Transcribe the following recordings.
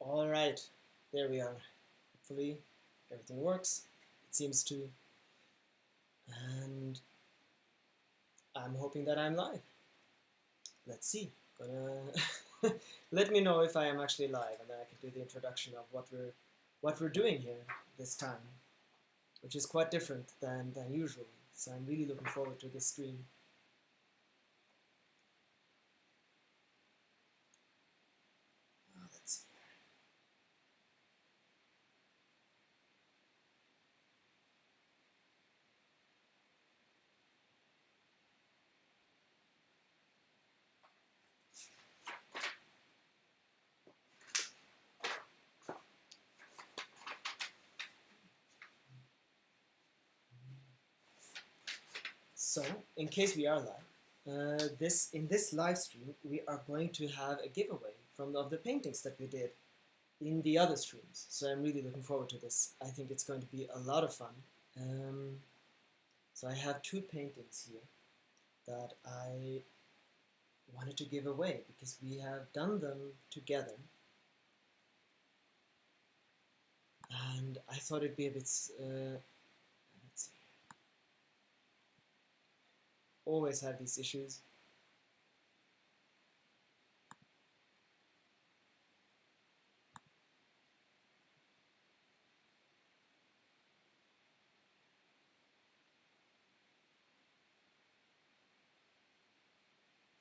Alright, there we are. Hopefully everything works. It seems to. And I'm hoping that I'm live. Let's see. Gonna let me know if I am actually live, and then I can do the introduction of what we're doing here this time, which is quite different than usual. So I'm really looking forward to this stream. Let's see. So, in case we are live, in this live stream, we are going to have a giveaway of the paintings that we did in the other streams. So I'm really looking forward to this. I think it's going to be a lot of fun. So I have two paintings here that I wanted to give away because we have done them together. And I thought it'd be a bit, let's see. Always have these issues.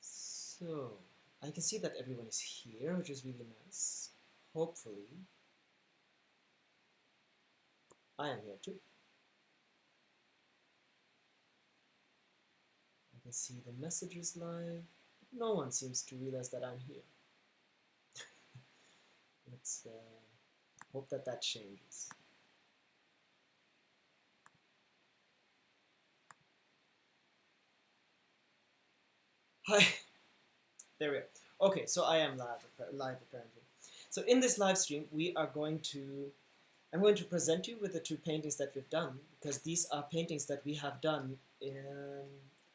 So, I can see that everyone is here, which is really nice. Hopefully, I am here too. I can see the messages live. No one seems to realize that I'm here. Let's hope that changes. Hi. There we are. Okay, so I am live apparently. So in this live stream, I'm going to present you with the two paintings that we've done, because these are paintings that we have done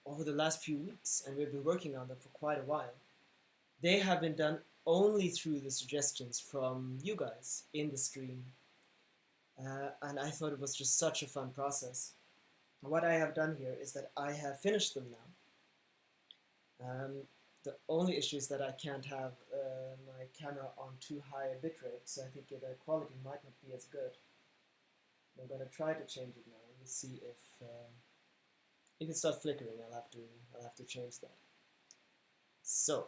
over the last few weeks, and we've been working on them for quite a while. They have been done only through the suggestions from you guys in the stream, and I thought it was just such a fun process. What I have done here is that I have finished them now. The only issue is that I can't have my camera on too high a bitrate, so I think the quality might not be as good. I'm going to try to change it now. We'll see if it starts flickering. I'll have to change that. So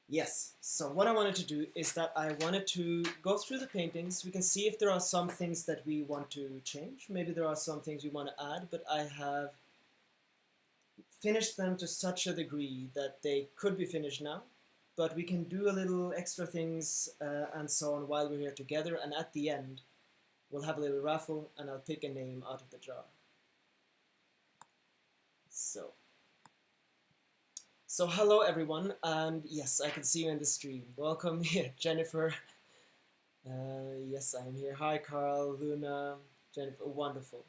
yes. So what I wanted to do is that I wanted to go through the paintings. We can see if there are some things that we want to change. Maybe there are some things we want to add, but I have finished them to such a degree that they could be finished now, but we can do a little extra things and so on while we're here together, and at the end we'll have a little raffle and I'll pick a name out of the jar. So hello everyone, and yes, I can see you in the stream. Welcome here, Jennifer. Yes, I'm here. Hi Carl, Luna, Jennifer, wonderful.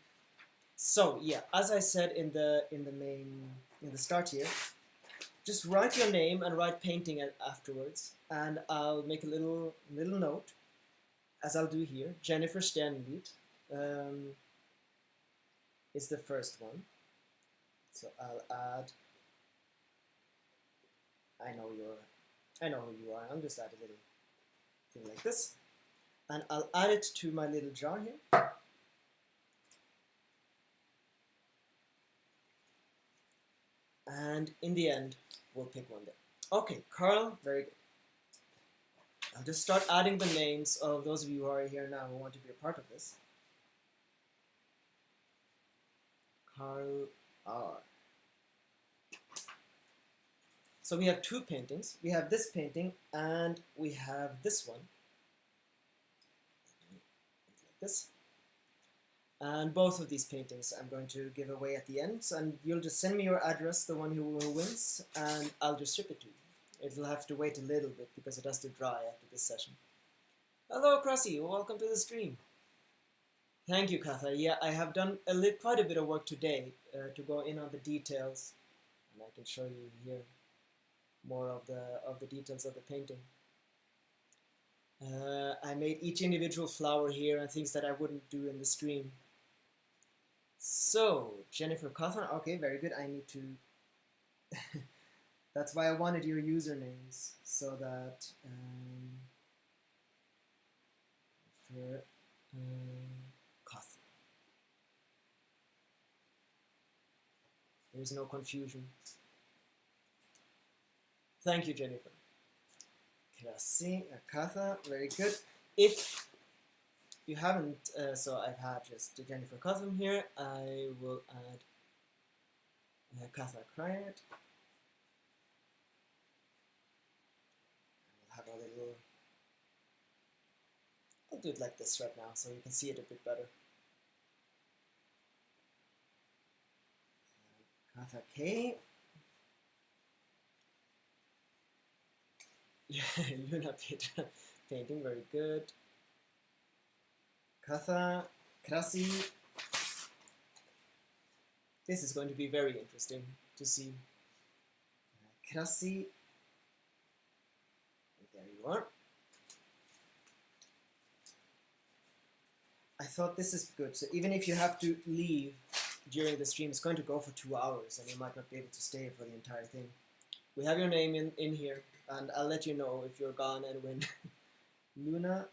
So yeah, as I said in the start here, just write your name and write painting afterwards, and I'll make a little note, as I'll do here. Jennifer Sternlied is the first one, so I'll add. I know who you are. I'll just add a little thing like this, and I'll add it to my little jar here. And in the end, we'll pick one there. Okay, Carl, very good. I'll just start adding the names of those of you who are here now who want to be a part of this. Carl R. So we have two paintings. We have this painting and we have this one. Like this. And both of these paintings I'm going to give away at the end, and you'll just send me your address, the one who wins, and I'll just ship it to you. It'll have to wait a little bit because it has to dry after this session. Hello Crossy, welcome to the stream. Thank you, Katha. Yeah, I have done quite a bit of work today to go in on the details, and I can show you here more of the details of the painting. I made each individual flower here and things that I wouldn't do in the stream. So, Jennifer Cawthorn, okay, very good. I need to... That's why I wanted your usernames, so that... for Cawthorn. There's no confusion. Thank you, Jennifer. Krasi, Katha, very good. If you haven't, so I've had just Jennifer Cawthorn here, I will add Katha Kryat. We'll have a little, I'll do it like this right now so you can see it a bit better. Katha K. Luna Petra painting, very good. Katha, Krasi. This is going to be very interesting to see. Krasi. There you are. I thought this is good. So even if you have to leave during the stream, it's going to go for 2 hours and you might not be able to stay for the entire thing. We have your name in here, and I'll let you know if you're gone and when. Luna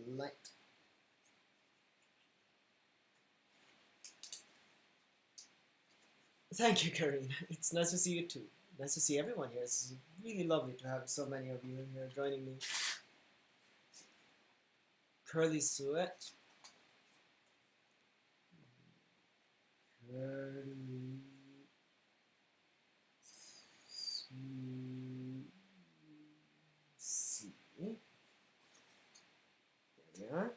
Light. Thank you, Karine. It's nice to see you too. Nice to see everyone here. It's really lovely to have so many of you here joining me. Curly Sweat. Curly C. There we are.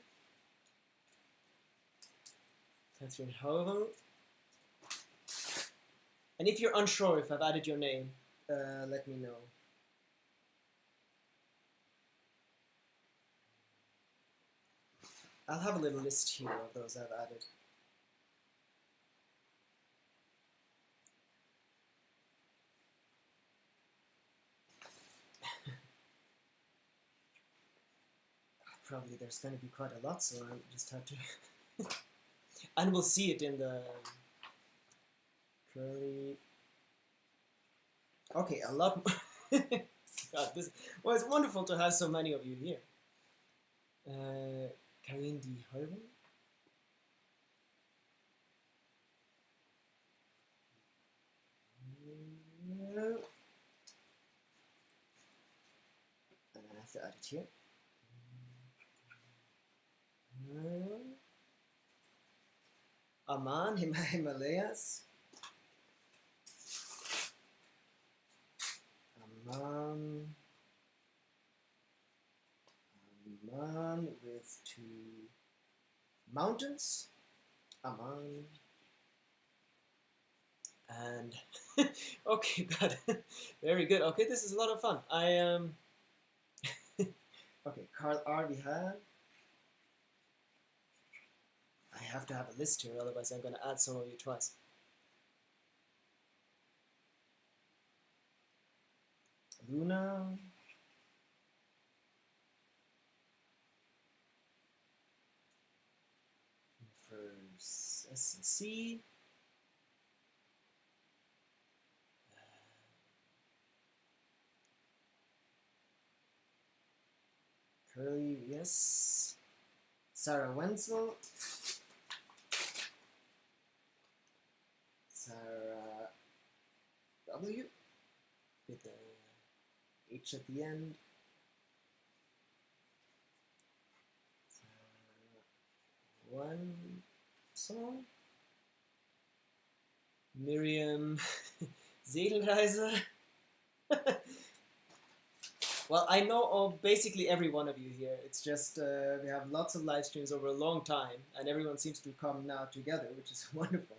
Catherine Howell. And if you're unsure if I've added your name, let me know. I'll have a little list here of those I've added. Probably there's going to be quite a lot, so I'll just have to... And we'll see it in the... Curly... Okay, a lot more. God, this... Well, it's wonderful to have so many of you here. Karine D. Heuvel. And I have to add it here. Aman, Himalayas. Aman with 2 mountains. Aman. And okay, good. Very good. Okay, this is a lot of fun. I okay, Carl R. we have. I have to have a list here, otherwise I'm going to add some of you twice. Luna. First S and C. Curly, yes. Sarah Wenzel. Sarah W. With the H at the end. Sarah one song. Miriam Seelenreise. Well, I know basically every one of you here. It's just we have lots of live streams over a long time, and everyone seems to come now together, which is wonderful.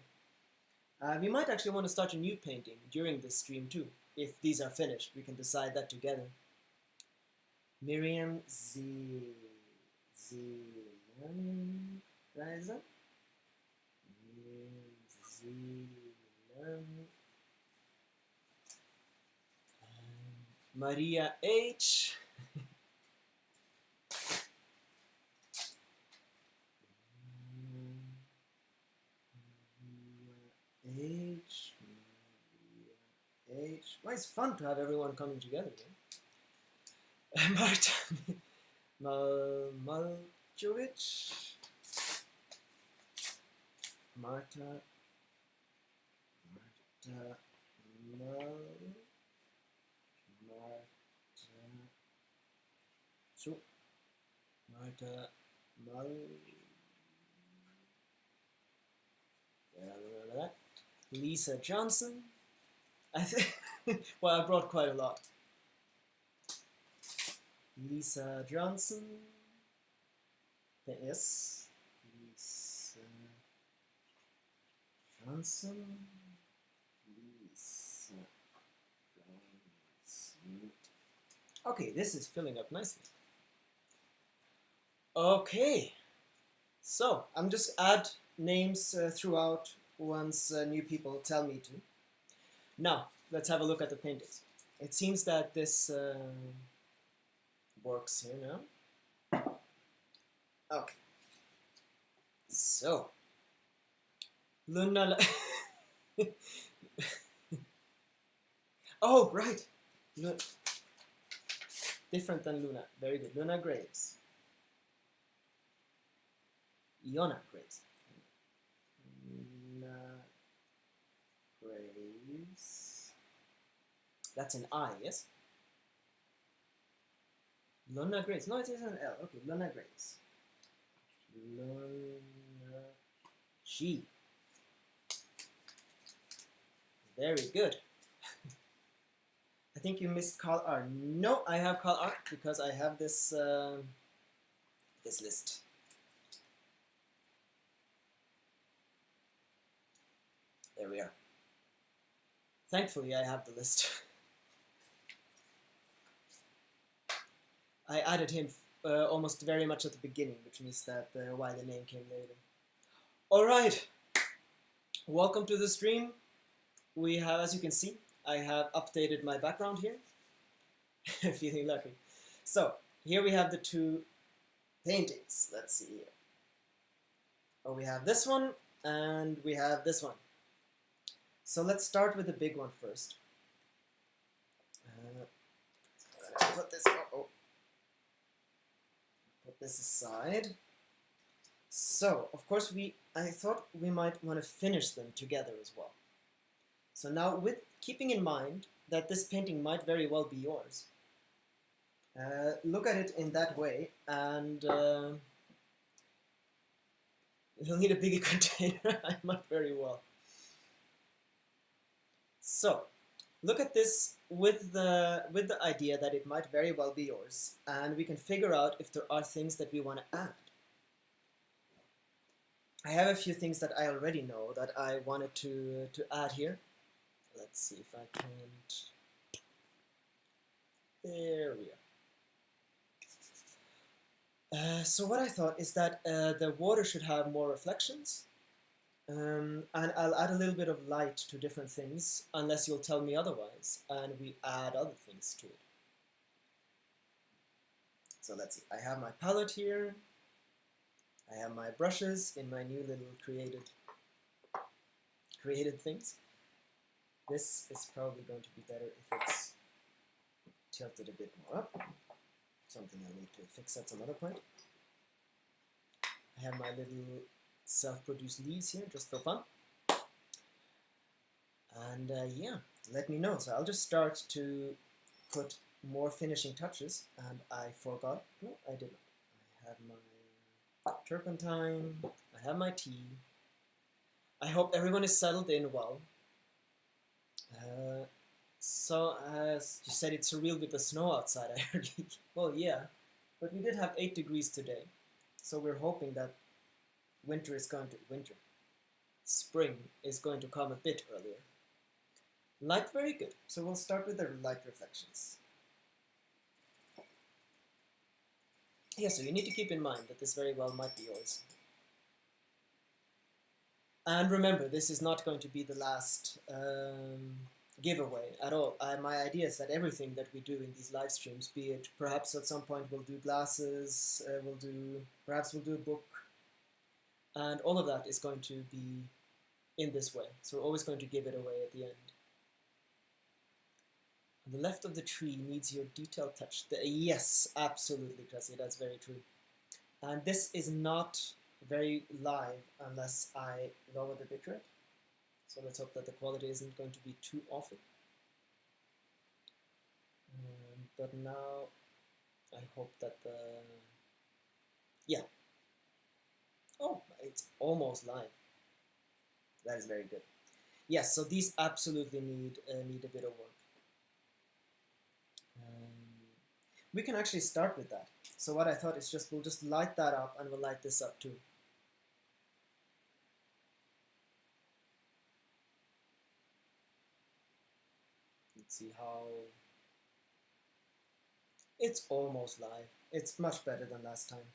We might actually want to start a new painting during this stream too. If these are finished, we can decide that together. Miriam Seelenreise. Maria H. Well, it's fun to have everyone coming together. Yeah? Marta Maljovic. Marta Mal. Lisa Johnson. I think. Well, I brought quite a lot. Lisa Johnson. Yes. Lisa Johnson. Lisa Johnson. Okay, this is filling up nicely. Okay. So, I'm just add names throughout once new people tell me to. Now, let's have a look at the paintings. It seems that this works here now. Okay. So, Luna. Oh, right. Different than Luna. Very good. Luna Graves. Iona Graves. Luna Graves. That's an I, yes? Luna Graves. No, it is an L. Okay, Luna Graves. Luna G. Very good. I think you missed Carl R. No, I have Carl R because I have this this list. There we are. Thankfully, I have the list. I added him almost very much at the beginning, which means that why the name came later. All right. Welcome to the stream. We have, as you can see, I have updated my background here. Feeling lucky. So, here we have the two paintings. Let's see here. Oh, we have this one, and we have this one. So let's start with the big one first. Put this, put this aside. So, of course, I thought we might want to finish them together as well. So now, with keeping in mind that this painting might very well be yours, look at it in that way, and you'll need a bigger container. I might very well. So, look at this with the idea that it might very well be yours, and we can figure out if there are things that we want to add. I have a few things that I already know that I wanted to add here. Let's see if I can't. There we are. So what I thought is that the water should have more reflections. And I'll add a little bit of light to different things, unless you'll tell me otherwise, and we add other things to it. So let's see, I have my palette here, I have my brushes in my new little created things. This is probably going to be better if it's tilted a bit more up, something I need to fix at some other point. I have my little self-produced leaves here just for fun, and yeah, let me know. So I'll just start to put more finishing touches, and I forgot, no I didn't, I have my turpentine, I have my tea. I hope everyone is settled in well. So as you said, it's surreal with the snow outside. I heard. Well, yeah, but we did have 8 degrees today, so we're hoping that spring is going to come a bit earlier. Light, very good. So we'll start with the light reflections. Yeah, so you need to keep in mind that this very well might be yours. And remember, this is not going to be the last giveaway at all. My idea is that everything that we do in these live streams, be it perhaps at some point we'll do glasses, perhaps we'll do a book, and all of that is going to be in this way. So we're always going to give it away at the end. The left of the tree needs your detailed touch. Yes, absolutely, Cressy, that's very true. And this is not very live unless I lower the bitrate. So let's hope that the quality isn't going to be too awful. But now I hope that the... Yeah. Oh, it's almost live. That is very good. Yes, so these absolutely need a bit of work. We can actually start with that. So what I thought is we'll just light that up, and we'll light this up too. Let's see how... It's almost live. It's much better than last time.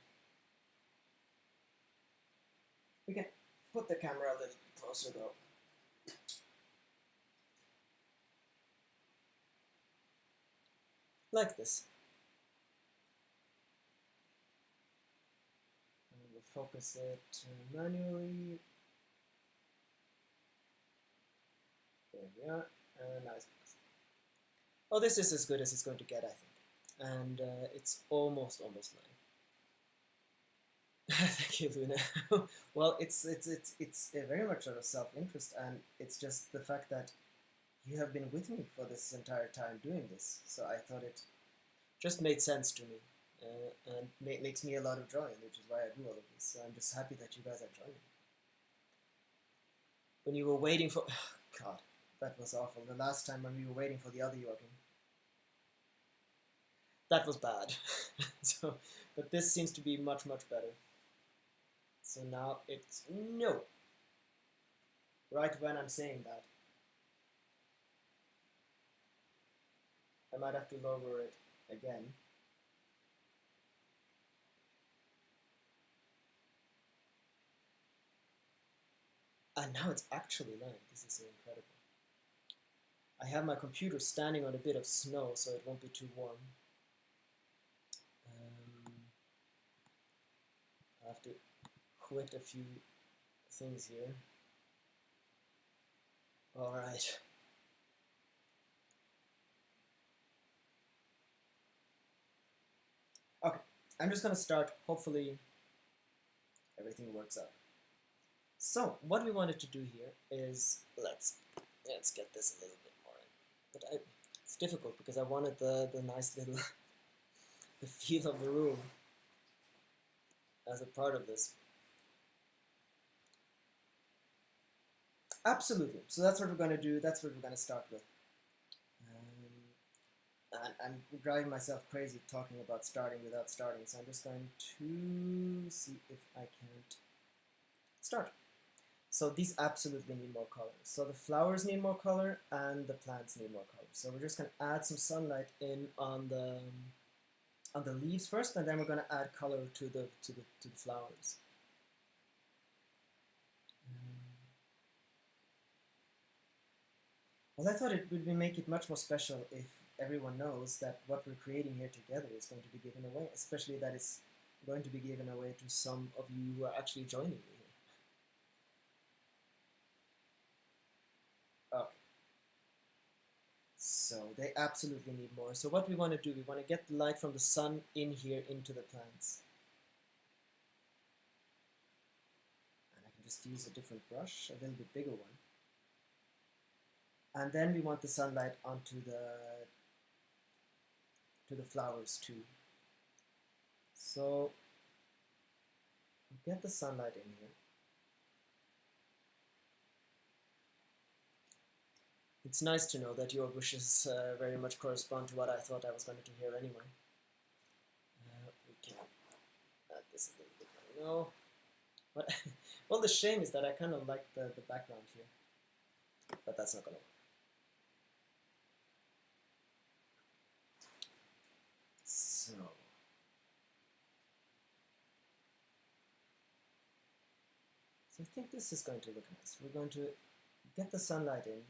We can put the camera a little bit closer though. Like this. And we'll focus it manually. There we are. Nice. Oh, this is as good as it's going to get, I think. And it's almost live. Thank you, Luna. Well, it's very much out of self-interest, and it's just the fact that you have been with me for this entire time doing this. So I thought it just made sense to me, and makes me a lot of joy, which is why I do all of this. So I'm just happy that you guys are joining. When you were waiting for... God, that was awful. The last time when we were waiting for the other Joachim. That was bad. So, but this seems to be much better. So now it's no. Right when I'm saying that. I might have to lower it again. And now it's actually live. This is incredible. I have my computer standing on a bit of snow, so it won't be too warm. I have to quit a few things here. All right. Okay, I'm just gonna start. Hopefully everything works out. So what we wanted to do here is let's get this a little bit more in. But it's difficult because I wanted the nice little the feel of the room as a part of this. Absolutely. So that's what we're going to do. That's what we're going to start with. And I'm driving myself crazy talking about starting without starting. So I'm just going to see if I can't start. So these absolutely need more color. So the flowers need more color and the plants need more color. So we're just going to add some sunlight in on the leaves first, and then we're going to add color to the flowers. Well, I thought it would make it much more special if everyone knows that what we're creating here together is going to be given away, especially that it's going to be given away to some of you who are actually joining me here. Okay. So they absolutely need more. So what we want to do, we want to get the light from the sun in here into the plants. And I can just use a different brush, a little bit bigger one. And then we want the sunlight onto the flowers too. So get the sunlight in here. It's nice to know that your wishes very much correspond to what I thought I was going to hear anyway. We can add this a little bit more. No. But well, the shame is that I kind of like the background here. But that's not going to work. So I think this is going to look nice. We're going to get the sunlight in,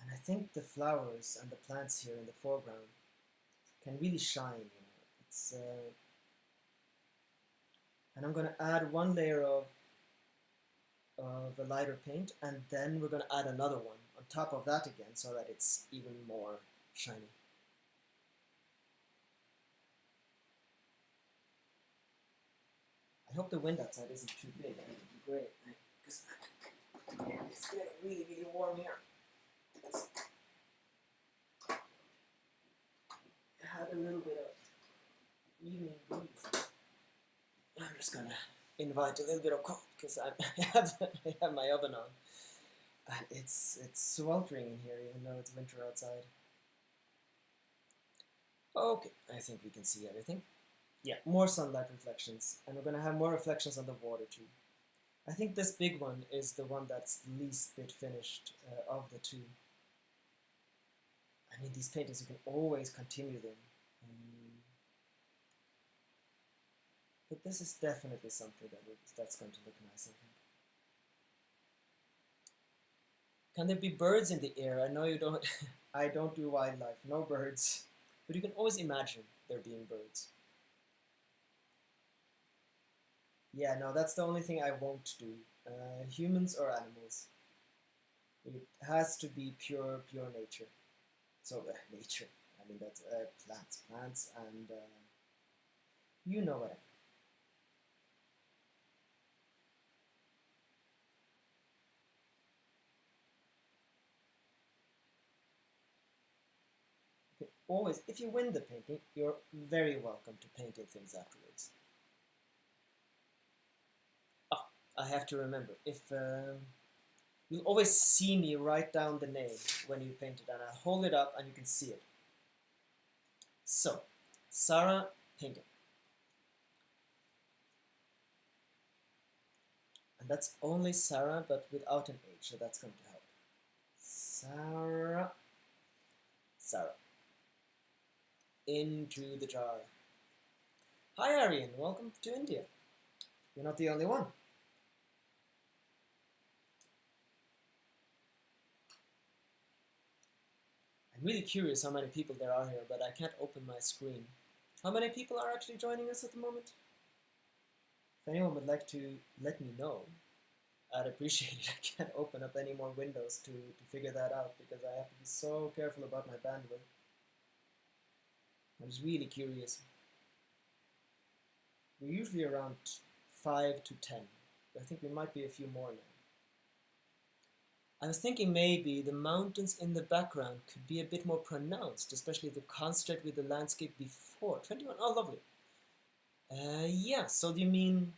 and I think the flowers and the plants here in the foreground can really shine. It's and I'm going to add one layer of the lighter paint, and then we're going to add another one on top of that again, so that it's even more shiny. hope the wind outside isn't too big. That would be great. Because it's getting really, really warm here. I had a little bit of evening breeze. I'm just gonna invite a little bit of cold because I have my oven on. And it's sweltering in here even though it's winter outside. Okay, I think we can see everything. Yeah, more sunlight reflections, and we're going to have more reflections on the water too. I think this big one is the one that's the least bit finished of the two. I mean, these paintings, you can always continue them. But this is definitely something that's going to look nice, I think. Can there be birds in the air? I know you don't, I don't do wildlife, no birds. But you can always imagine there being birds. Yeah, no, that's the only thing I won't do. Humans or animals. It has to be pure nature. So, nature. I mean, that's plants, and you know what I mean. You can always, if you win the painting, you're very welcome to painting things afterwards. Oh, I have to remember, if you'll always see me write down the name when you paint it, and I'll hold it up and you can see it. So, Sarah painting. And that's only Sarah, but without an H, so that's going to help. Sarah. Into the jar. Hi Arian, welcome to India. You're not the only one. I'm really curious how many people there are here, but I can't open my screen. How many people are actually joining us at the moment? If anyone would like to let me know, I'd appreciate it. I can't open up any more windows to figure that out because I have to be so careful about my bandwidth. I was really curious. We're usually around 5 to 10. I think we might be a few more now. I was thinking maybe the mountains in the background could be a bit more pronounced, especially the contrast with the landscape before. 21, oh lovely. Yeah, so do you mean,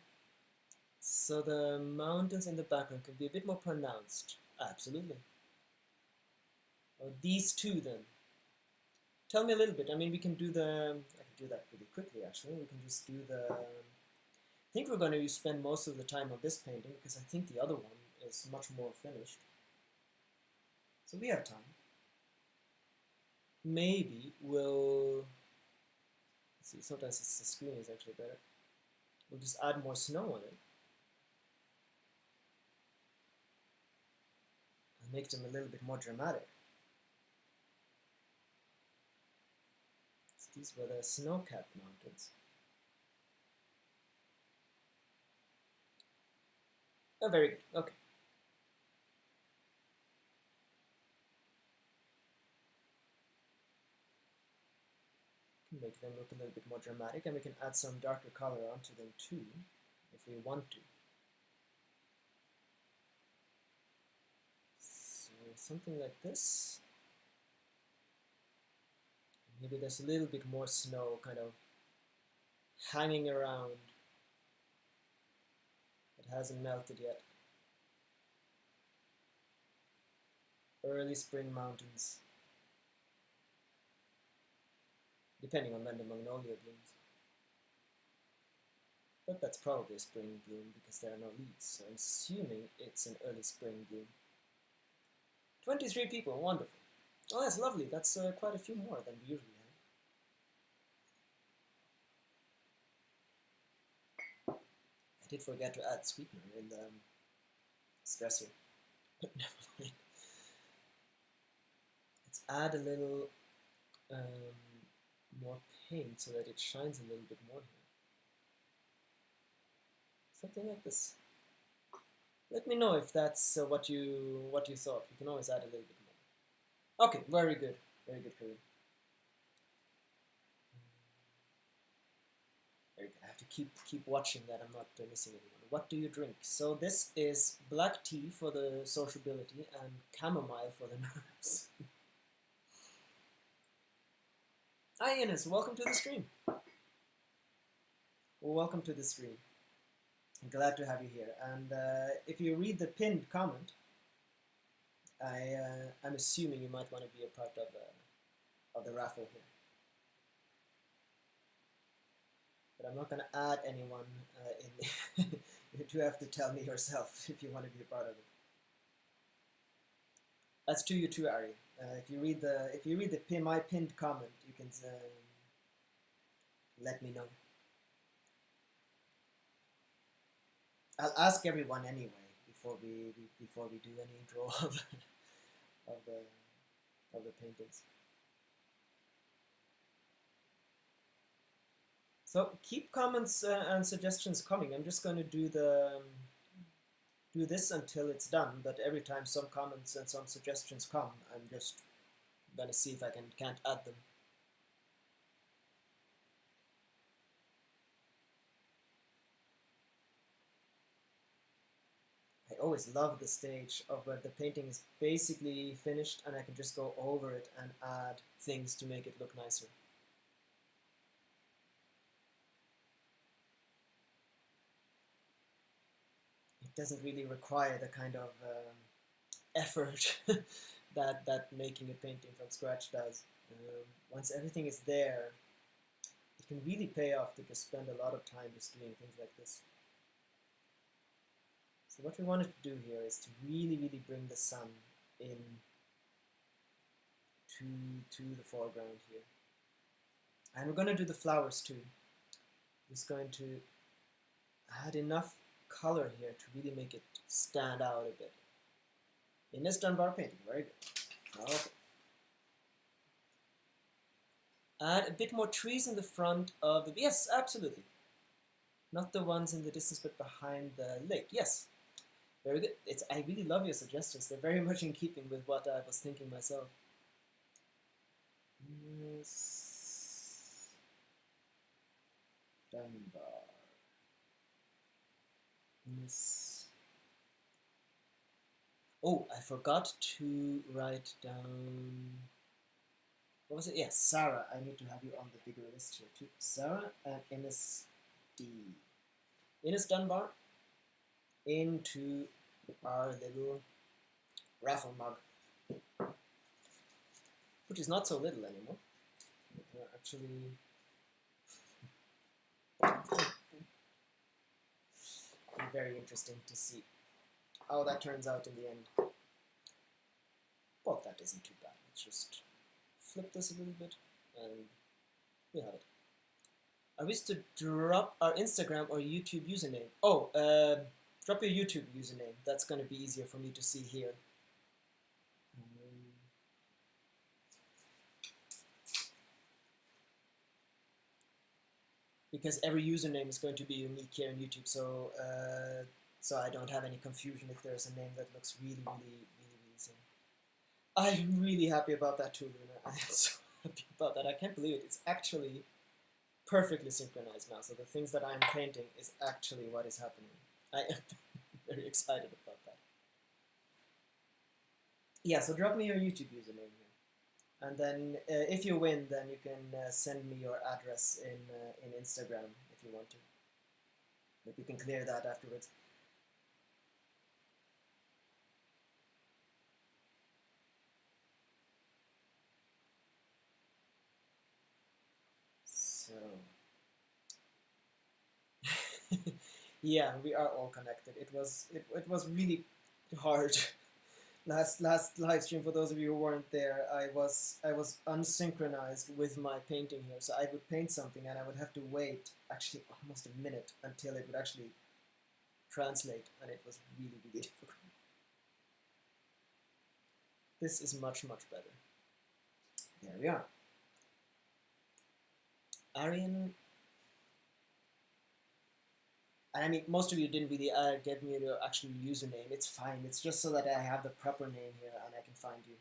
so the mountains in the background could be a bit more pronounced? Absolutely. Or these two then. Tell me a little bit. I mean, we can do the, I can do that pretty quickly actually. We can just do the, I think we're going to spend most of the time on this painting because I think the other one is much more finished. So we have time. Maybe we'll, let's see, sometimes the screen is actually better. We'll just add more snow on it. And make them a little bit more dramatic. So these were the snow-capped mountains. Oh, very good. Okay. Make them look a little bit more dramatic, and we can add some darker color onto them too, if we want to. So something like this. Maybe there's a little bit more snow kind of hanging around. It hasn't melted yet. Early spring mountains. Depending on when the magnolia blooms. But that's probably a spring bloom because there are no leaves, so I'm assuming it's an early spring bloom. 23 people, wonderful. Oh, that's lovely. That's quite a few more than we usually have. I did forget to add sweetener in the stressor, but never mind. Let's add a little more paint so that it shines a little bit more here. Something like this. Let me know if that's what you thought. You can always add a little bit more. Okay, very good, Kareem. Very Very good. I have to keep watching that I'm not missing anyone. What do you drink? So this is black tea for the sociability and chamomile for the nerves. Hi Ines, welcome to the stream. Welcome to the stream. I'm glad to have you here. And if you read the pinned comment, I'm assuming you might want to be a part of the raffle here. But I'm not going to add anyone in. You do have to tell me yourself if you want to be a part of it. That's to you too, Ari. If you read my pinned comment, you can let me know. I'll ask everyone anyway before we do any intro of the paintings. So keep comments and suggestions coming. I'm just going to do this until it's done. But every time some comments and some suggestions come, I'm just going to see if I can't add them. I always love the stage of where the painting is basically finished and I can just go over it and add things to make it look nicer. It doesn't really require the kind of effort that making a painting from scratch does. Once everything is there, it can really pay off to just spend a lot of time just doing things like this. So what we wanted to do here is to really bring the sun in to the foreground here. And we're going to do the flowers too. Just going to add enough color here to really make it stand out a bit. In this Dunbar painting, very good. Okay. Add a bit more trees in the front of the, yes, absolutely. Not the ones in the distance, but behind the lake, yes. Very good. I really love your suggestions. They're very much in keeping with what I was thinking myself. Yes. Dunbar. Yes. Oh, I forgot to write down. What was it? Yes, Sarah. I need to have you on the bigger list here too. Sarah and Ines D. Ines Dunbar into our little raffle mug, which is not so little anymore. Actually, very interesting to see how that turns out in the end. Well, that isn't too bad. Let's just flip this a little bit and we have it. Are we to drop our Instagram or YouTube username? Oh, drop your YouTube username. That's going to be easier for me to see here. Because every username is going to be unique here on YouTube, so I don't have any confusion if there's a name that looks really same. I'm really happy about that too, Luna. I am so happy about that. I can't believe it. It's actually perfectly synchronized now, so the things that I'm painting is actually what is happening. I am very excited about that. Yeah, so drop me your YouTube username here. And then if you win, then you can send me your address in Instagram if you want to. But you can clear that afterwards. So yeah, we are all connected. It was really hard. Last live stream, for those of you who weren't there, I was unsynchronized with my painting here. So I would paint something and I would have to wait actually almost a minute until it would actually translate, and it was really difficult. This is much better. There we are. Arian. And I mean, most of you didn't really get me your actual username. It's fine. It's just so that I have the proper name here and I can find you.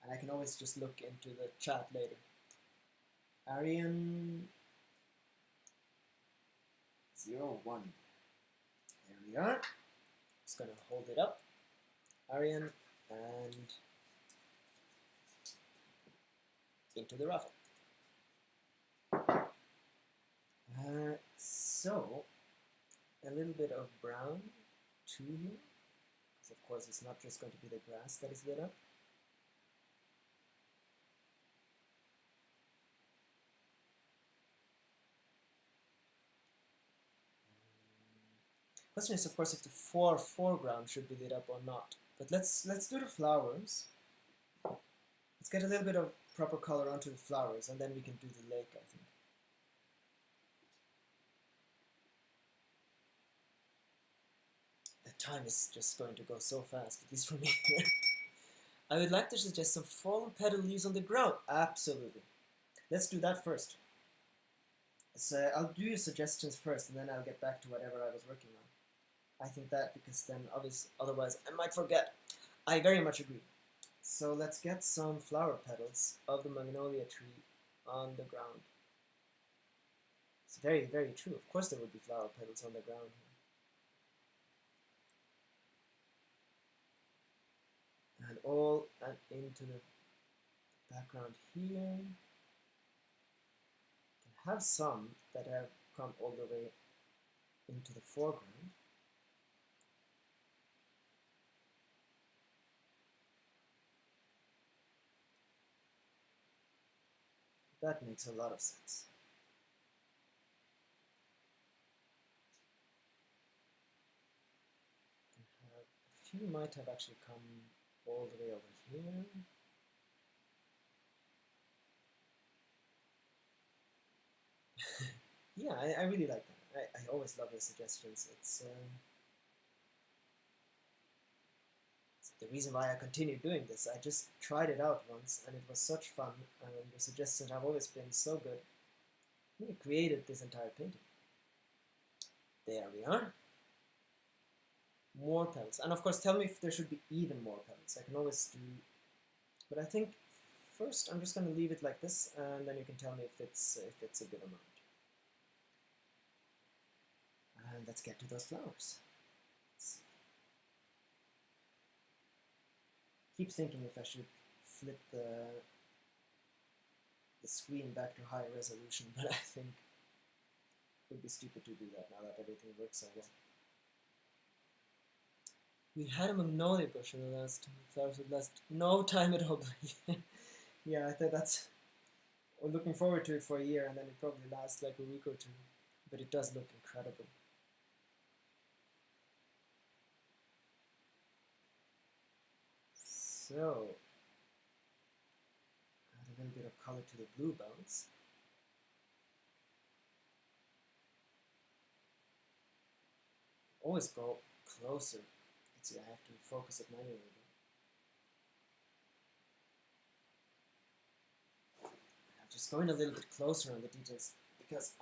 And I can always just look into the chat later. Arian 0, 1. There we are. Just going to hold it up, Arian, and into the raffle. So, a little bit of brown too here, because of course it's not just going to be the grass that is lit up. Question is, of course, if the foreground should be lit up or not. But let's do the flowers. Let's get a little bit of proper color onto the flowers, and then we can do the lake, I think. The time is just going to go so fast, at least for me. I would like to suggest some fallen petal leaves on the ground. Absolutely. Let's do that first. So I'll do your suggestions first, and then I'll get back to whatever I was working on. I think that because then otherwise I might forget. I very much agree. So let's get some flower petals of the magnolia tree on the ground. It's very, very true. Of course there would be flower petals on the ground here. And all and into the background here. Can have some that have come all the way into the foreground. That makes a lot of sense. A few might have actually come all the way over here. Yeah, I really like that. I always love your suggestions. It's the reason why I continue doing this. I just tried it out once and it was such fun, and your suggestions have always been so good. We created this entire painting. There we are. More petals. And of course tell me if there should be even more petals. I can always do, but I think first I'm just going to leave it like this, and then you can tell me if it's a good amount. And let's get to those flowers. Keep thinking if I should flip the screen back to high resolution, but I think it would be stupid to do that now that everything works so well. We had a magnolia bush in the last flowers would last no time at all. Yeah, I think that's. We're looking forward to it for a year, and then it probably lasts like a week or two. But it does look incredible. So, add a little bit of color to the bluebells. Always go closer. Let's see, I have to focus it manually. I'm just going a little bit closer on the details because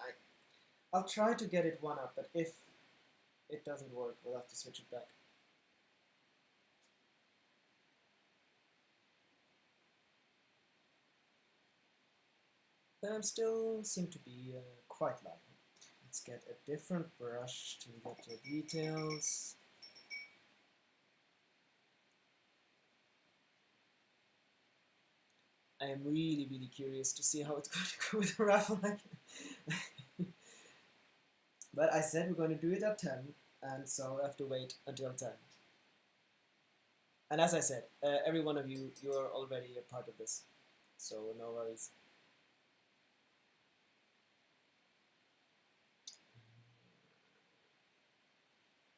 I'll try to get it one up, but if it doesn't work, we'll have to switch it back. But I'm still seem to be quite light. Let's get a different brush to get the details. I am really, really curious to see how it's going to go with the raffle. But I said we're going to do it at 10, and so I have to wait until 10. And as I said, every one of you, you're already a part of this, so no worries.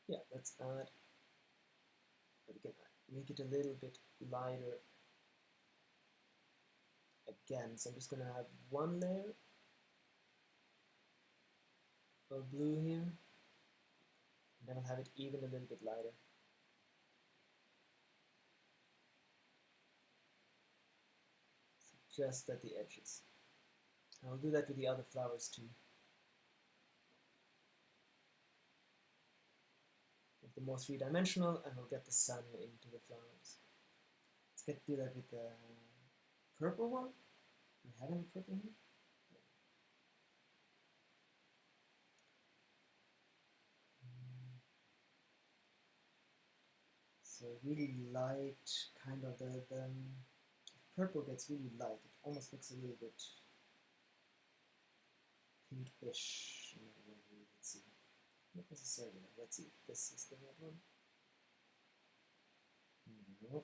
Yeah, let's add, but we can make it a little bit lighter again. So I'm just going to add one layer of blue here, and then I'll have it even a little bit lighter. So just at the edges. I'll do that with the other flowers too. Make them more three-dimensional, and we'll get the sun into the flowers. Let's do that with the purple one. Do we have any purple here? So really light, kind of the purple gets really light. It almost looks a little bit pinkish. Let's see. Not necessarily. Let's see if this is the right one. No.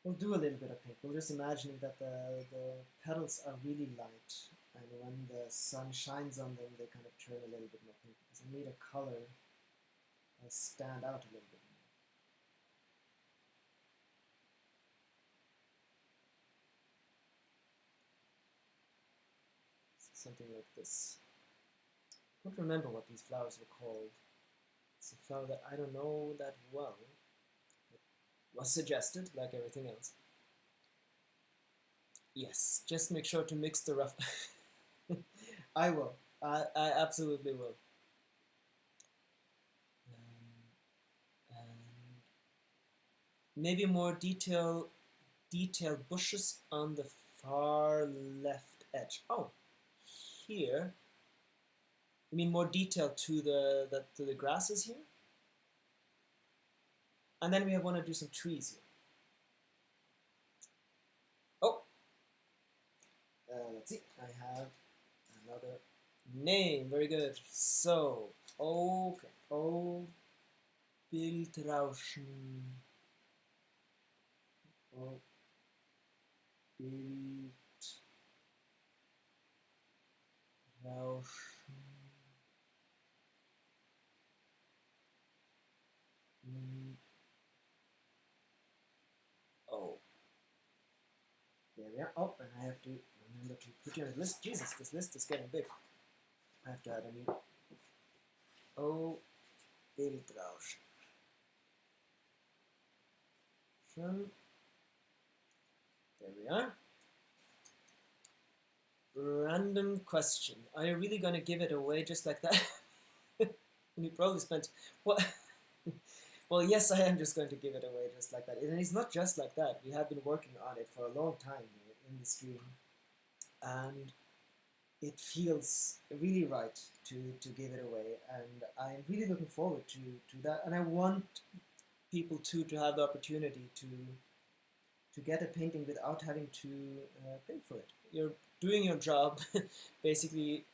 We'll do a little bit of pink. We're just imagining that the petals are really light, and when the sun shines on them, they kind of turn a little bit more pink, because I need a color that stand out a little bit more. Something like this. I don't remember what these flowers were called. It's a flower that I don't know that well. It was suggested, like everything else. Yes, just make sure to mix the rough. I will. I absolutely will. And maybe more detailed bushes on the far left edge. Oh, here. You mean more detail to the grasses here? And then we want to do some trees here. Oh, let's see. I have another name. Very good. So, okay. Oh, Bildrauschen. Oh, Bildrauschen. Oh. There we are. Oh, and I have to remember to put you on the list. Jesus, this list is getting big. I have to add a new. Oh, Bildrauschen. There we are. Random question. Are you really going to give it away just like that? You probably spent... What? Well, yes, I am just going to give it away just like that. And it's not just like that. We have been working on it for a long time here in the stream. And it feels really right to give it away. And I'm really looking forward to that. And I want people to have the opportunity to get a painting without having to pay for it. You're doing your job, basically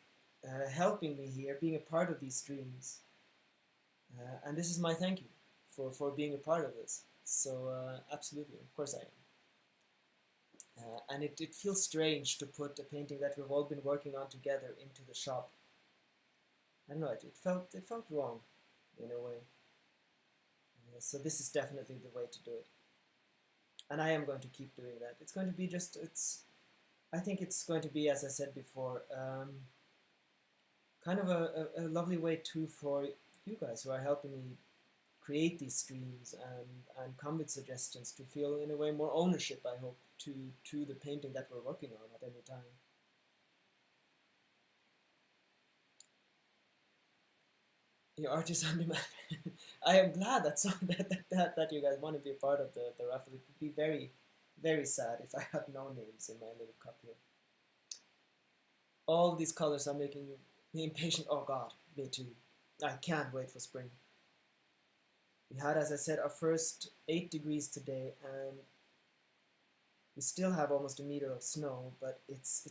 helping me here, being a part of these streams. And this is my thank you for being a part of this. So absolutely, of course I am. And it feels strange to put a painting that we've all been working on together into the shop. I don't know, it felt wrong in a way. So this is definitely the way to do it. And I am going to keep doing that. It's going to be just, I think it's going to be, as I said before, kind of a lovely way too for you guys who are helping me create these streams and come with suggestions to feel in a way more ownership, I hope, to the painting that we're working on at any time. Your art is on demand. I am glad that you guys want to be a part of the raffle. It would be very, very sad if I had no names in my little cup here. All these colors are making me impatient. Oh God, me too. I can't wait for spring. We had, as I said, our first 8 degrees today, and we still have almost a meter of snow, but it's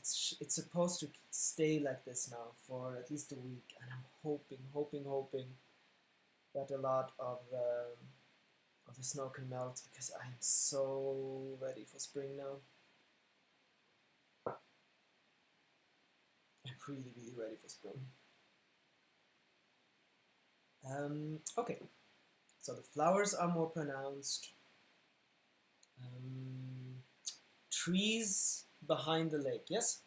supposed to stay like this now for at least a week, and I'm hoping that a lot of the snow can melt, because I am so ready for spring now. I'm really ready for spring. Okay, so the flowers are more pronounced. Trees behind the lake, yes?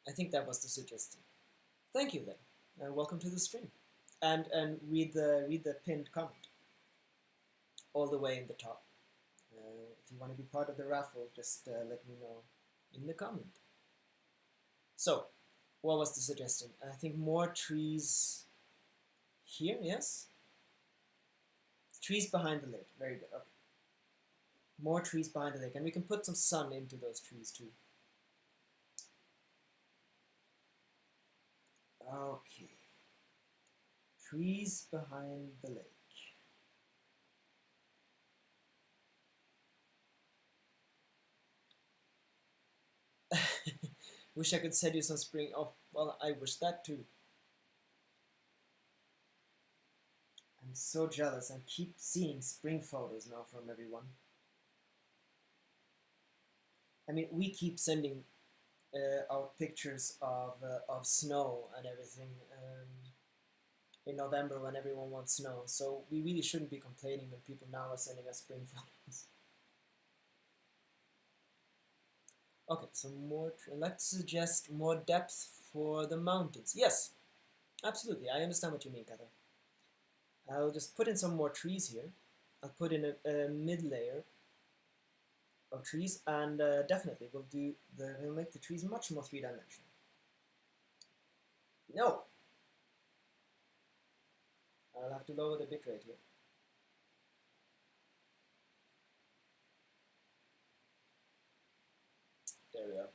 I think that was the suggestion. Thank you then, and welcome to the stream. And read the pinned comment all the way in the top. If you want to be part of the raffle, just let me know in the comment. So, what was the suggestion? I think more trees here, yes? Trees behind the lake, very good, okay. More trees behind the lake, and we can put some sun into those trees too. Okay. Trees behind the lake. Wish I could send you some spring. Oh, well, I wish that too. I'm so jealous. I keep seeing spring photos now from everyone. I mean, we keep sending out pictures of snow and everything in November when everyone wants snow. So we really shouldn't be complaining when people now are sending us spring photos. Okay, so more. Let's suggest more depth for the mountains. Yes, absolutely. I understand what you mean, Katha. I'll just put in some more trees here. I'll put in a mid layer of trees, and definitely we'll make the trees much more three-dimensional. No, I'll have to lower the bitrate here. There we are.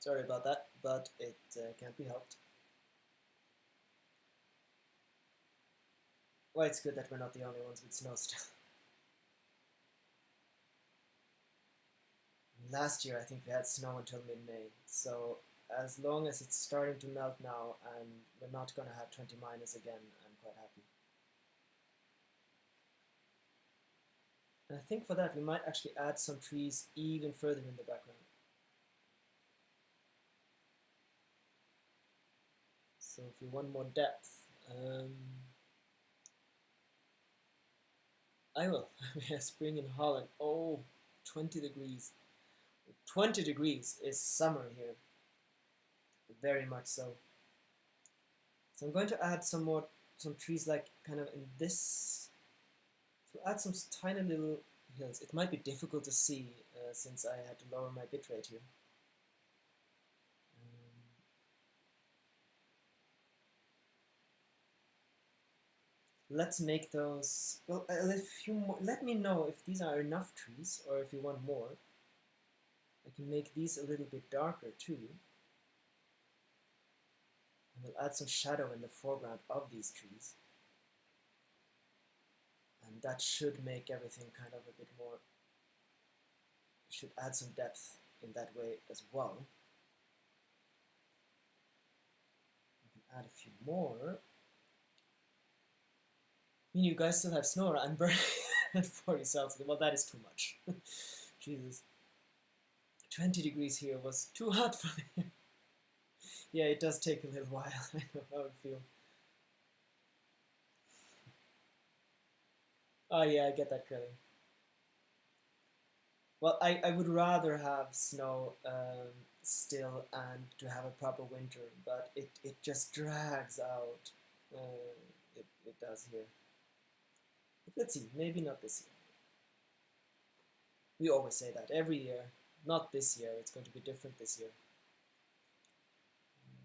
Sorry about that, but it can't be helped. Well, it's good that we're not the only ones with snow still. Last year I think we had snow until mid-May, so as long as it's starting to melt now and we're not going to have 20 minus again, I'm quite happy. And I think for that we might actually add some trees even further in the background. So if we want more depth, I will. We have spring in Holland. Oh, 20 degrees. 20 degrees is summer here. Very much so. So I'm going to add some trees like kind of in this. So add some tiny little hills. It might be difficult to see since I had to lower my bitrate here. Let's make those. Well, a few more. Let me know if these are enough trees or if you want more. I can make these a little bit darker too. And we'll add some shadow in the foreground of these trees. And that should make everything kind of a bit more. Should add some depth in that way as well. We can add a few more. I mean, you guys still have snow. I'm burning at 40 Celsius. Well, that is too much. Jesus. 20 degrees here was too hot for me. Yeah, it does take a little while. I know how it feels. Oh yeah, I get that, Kelly. Well, I would rather have snow still and to have a proper winter, but it just drags out. It does here. But let's see, maybe not this year. We always say that every year. Not this year, it's going to be different this year.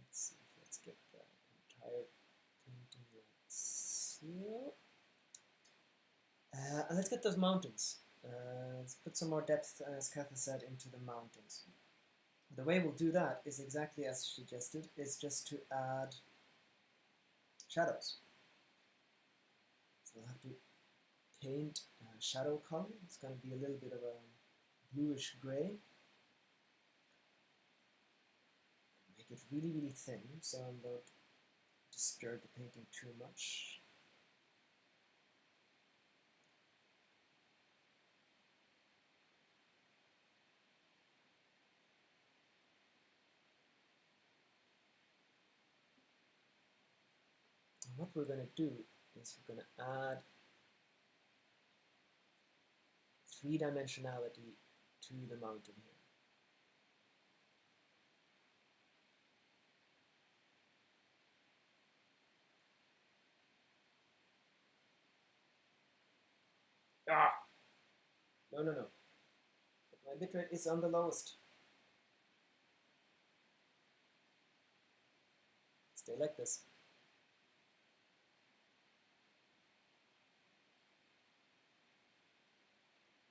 Let's see, let's get that entire painting like so. And let's get those mountains. Let's put some more depth, as Katha said, into the mountains. The way we'll do that is exactly as suggested, is just to add shadows. So we'll have to paint a shadow color. It's going to be a little bit of a bluish gray. Make it really, really thin, so I don't disturb the painting too much. And what we're going to do is we're going to add three-dimensionality to the mountain here. Ah! No, no, no. But my bitrate is on the lowest. Stay like this.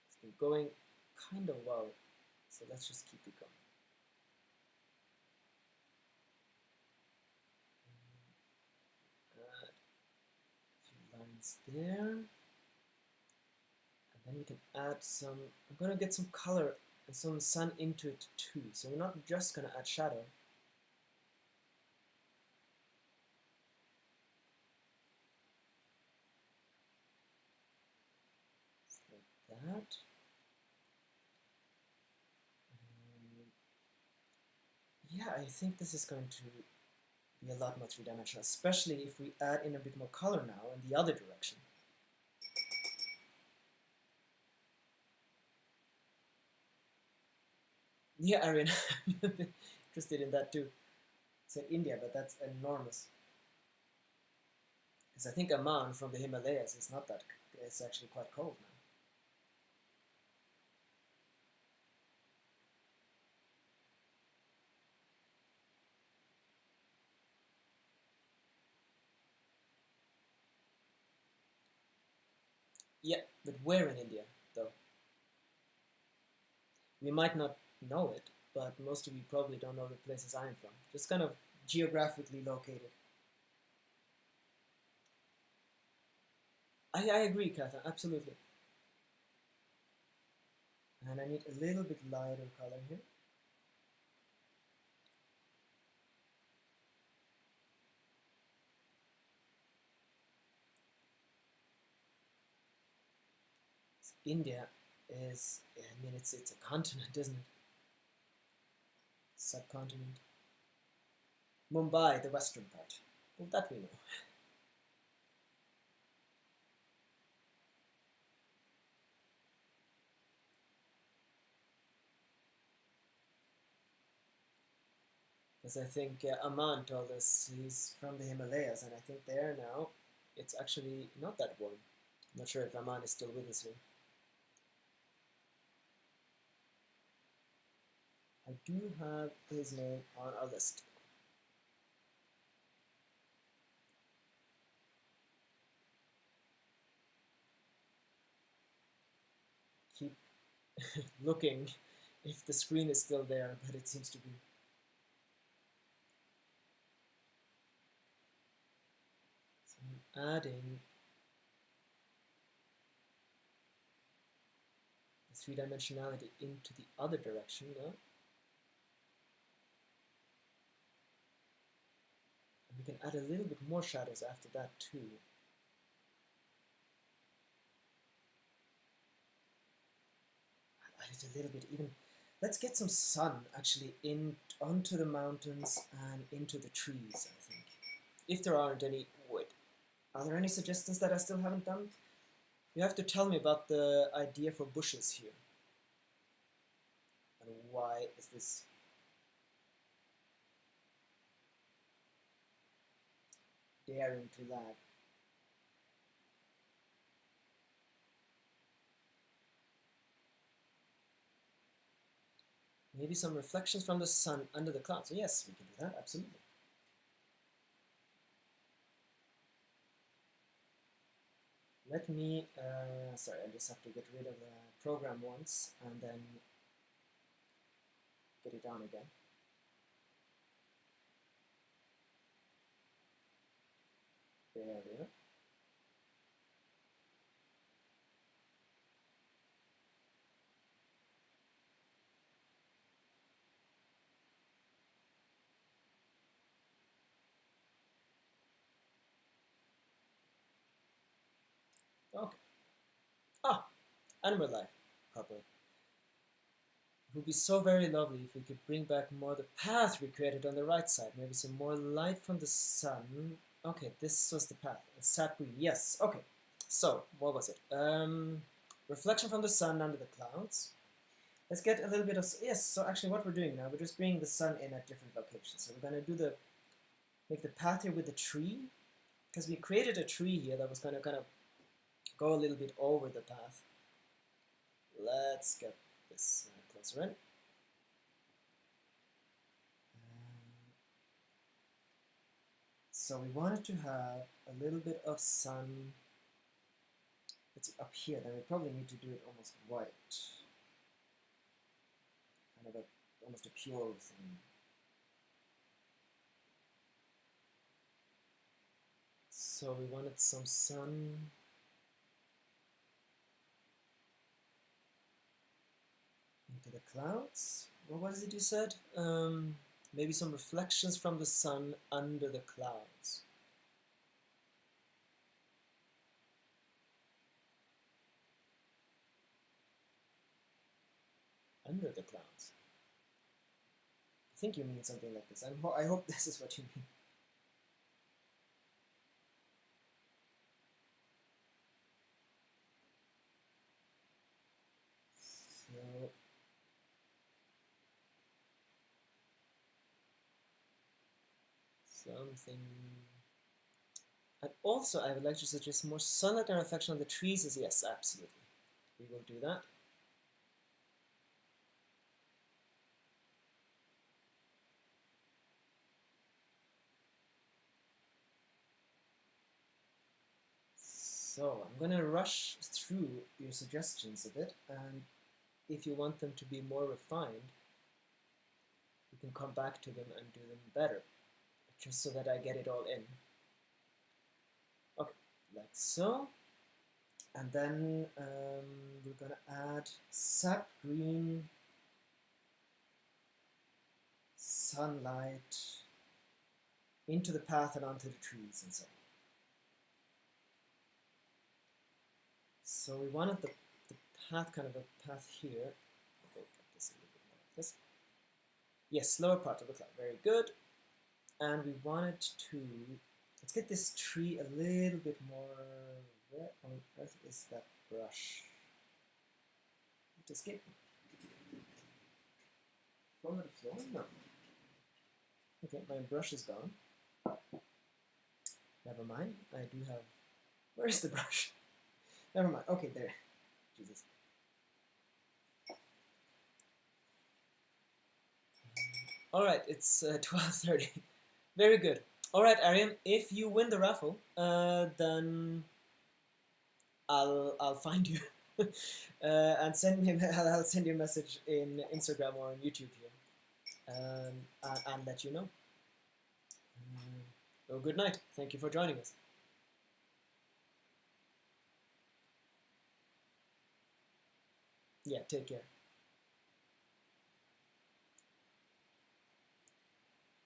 It's been going kind of well, so let's just keep it going. It's there. And then we can add some, I'm gonna get some color and some sun into it too. So we're not just gonna add shadow. Like that. Yeah, I think this is going to be a lot more three-dimensional, especially if we add in a bit more color now in the other direction. Yeah, Arian, I'm interested in that too. Said India, but that's enormous. Because I think Amman from the Himalayas is not that, it's actually quite cold now. Yeah, but where in India, though? We might not know it, but most of you probably don't know the places I'm from. Just kind of geographically located. I agree, Katha, absolutely. And I need a little bit lighter color here. So India is, I mean, it's a continent, isn't it? Subcontinent. Mumbai, the western part. Well, that we know. Because I think Aman told us he's from the Himalayas, and I think there now it's actually not that warm. I'm not sure if Aman is still with us here. I do have his name on our list. Keep looking if the screen is still there, but it seems to be. So I'm adding the three-dimensionality into the other direction now. And we can add a little bit more shadows after that too. Add it a little bit even. Let's get some sun actually in onto the mountains and into the trees, I think. If there aren't any, wait, are there any suggestions that I still haven't done? You have to tell me about the idea for bushes here. And why is this daring to lag? Maybe some reflections from the sun under the clouds. Yes, we can do that, absolutely. Let me, sorry, I just have to get rid of the program once and then get it on again. There we are. Okay. Ah, animal life, properly. It would be so very lovely if we could bring back more of the path we created on the right side. Maybe some more light from the sun. Okay, this was the path. It's sap green. Yes, okay. So, what was it? Reflection from the sun under the clouds. Let's get a little bit of, yes, so actually what we're doing now, we're just bringing the sun in at different locations. So we're going to do make the path here with the tree, because we created a tree here that was going to kind of go a little bit over the path. Let's get this closer in. So we wanted to have a little bit of sun. It's up here, then we probably need to do it almost white. Kind of almost a pure thing. So we wanted some sun into the clouds. What was it you said? Maybe some reflections from the sun under the clouds. Under the clouds. I think you mean something like this. I hope this is what you mean. So, something. And also, I would like to suggest more sunlight and reflection on the trees. Is yes, absolutely. We will do that. So I'm going to rush through your suggestions a bit, and if you want them to be more refined, you can come back to them and do them better, just so that I get it all in. Okay, like so. And then we're going to add sap green, sunlight into the path and onto the trees and so on. So we wanted the path, kind of a path here. I'll put this a little bit more like this. Yes, lower part of the cloud. Very good. And we wanted to, let's get this tree a little bit more. Where on earth is that brush? It escaped me. From the floor? No. Okay, my brush is gone. Never mind. I do have. Where is the brush? Never mind. Okay, there. Jesus. All right, it's 12:30. Very good. All right, Ariam, if you win the raffle, then I'll find you and send me. I'll send you a message in Instagram or on YouTube here, and let you know. Well, good night. Thank you for joining us. Yeah, take care.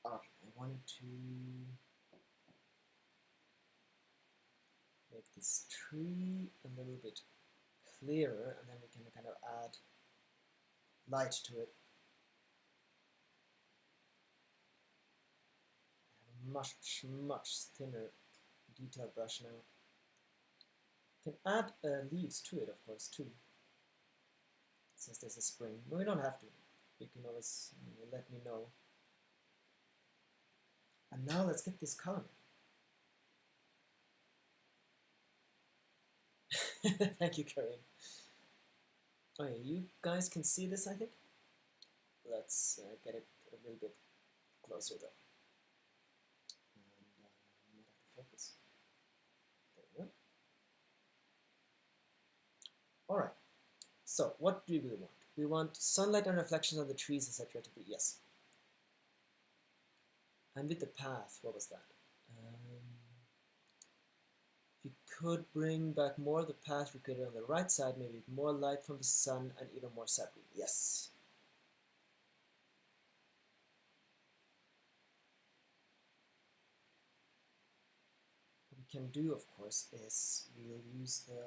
Okay, I wanted to make this tree a little bit clearer, and then we can kind of add light to it. I have a much thinner detail brush now. You can add leaves to it, of course, too, since there's a spring. But we don't have to. You can always let me know. And now let's get this color. Thank you, Karin. Oh yeah, you guys can see this, I think. Let's get it a little bit closer though. And I might have to focus. There we go. Alright, so what do we want? We want sunlight and reflections on the trees, etc. to be, yes. And with the path, what was that? If you could bring back more of the path we created on the right side, maybe more light from the sun and even more sapling. Yes. What we can do, of course, is we'll use the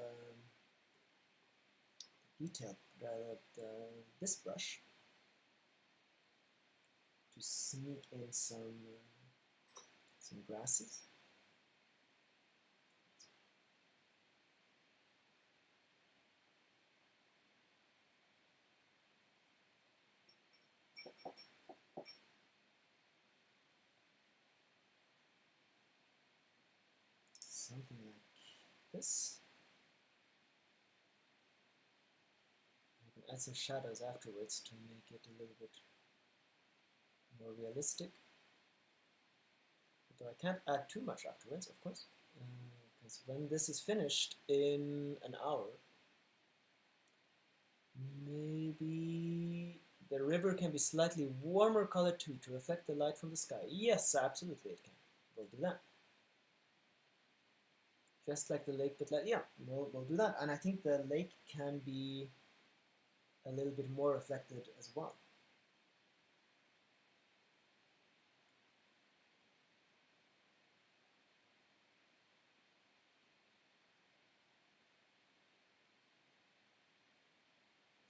detail, this brush, to sneak in some grasses. Something like this. I can add some shadows afterwards to make it a little bit more realistic. Though I can't add too much afterwards, of course, because when this is finished in an hour, maybe the river can be slightly warmer colored too to reflect the light from the sky. Yes, absolutely it can. We'll do that. Just like the lake, but yeah, we'll do that. And I think the lake can be a little bit more reflected as well.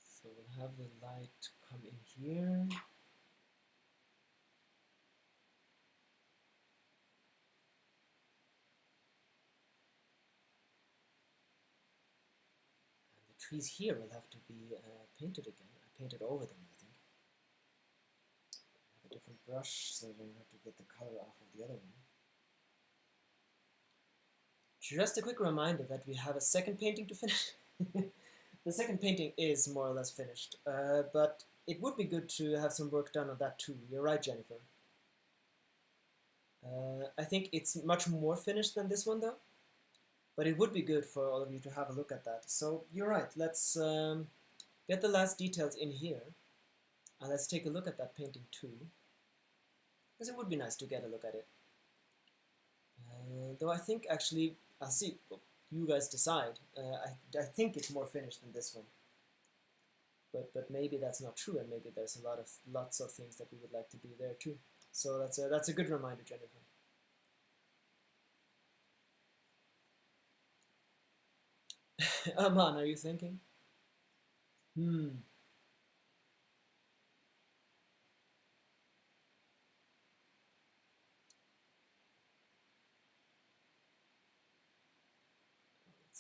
So we'll have the light come in here. Trees here will have to be painted again. I painted over them, I think. I have a different brush, so then I have to get the color off of the other one. Just a quick reminder that we have a second painting to finish. The second painting is more or less finished, but it would be good to have some work done on that too. You're right, Jennifer. I think it's much more finished than this one though. But it would be good for all of you to have a look at that. So you're right, let's get the last details in here. And let's take a look at that painting too. Because it would be nice to get a look at it. Though I think actually, I'll see, well, you guys decide. I think it's more finished than this one. But maybe that's not true, and maybe there's lots of things that we would like to do there too. So that's a good reminder, Jennifer. Aman, are you thinking? Let's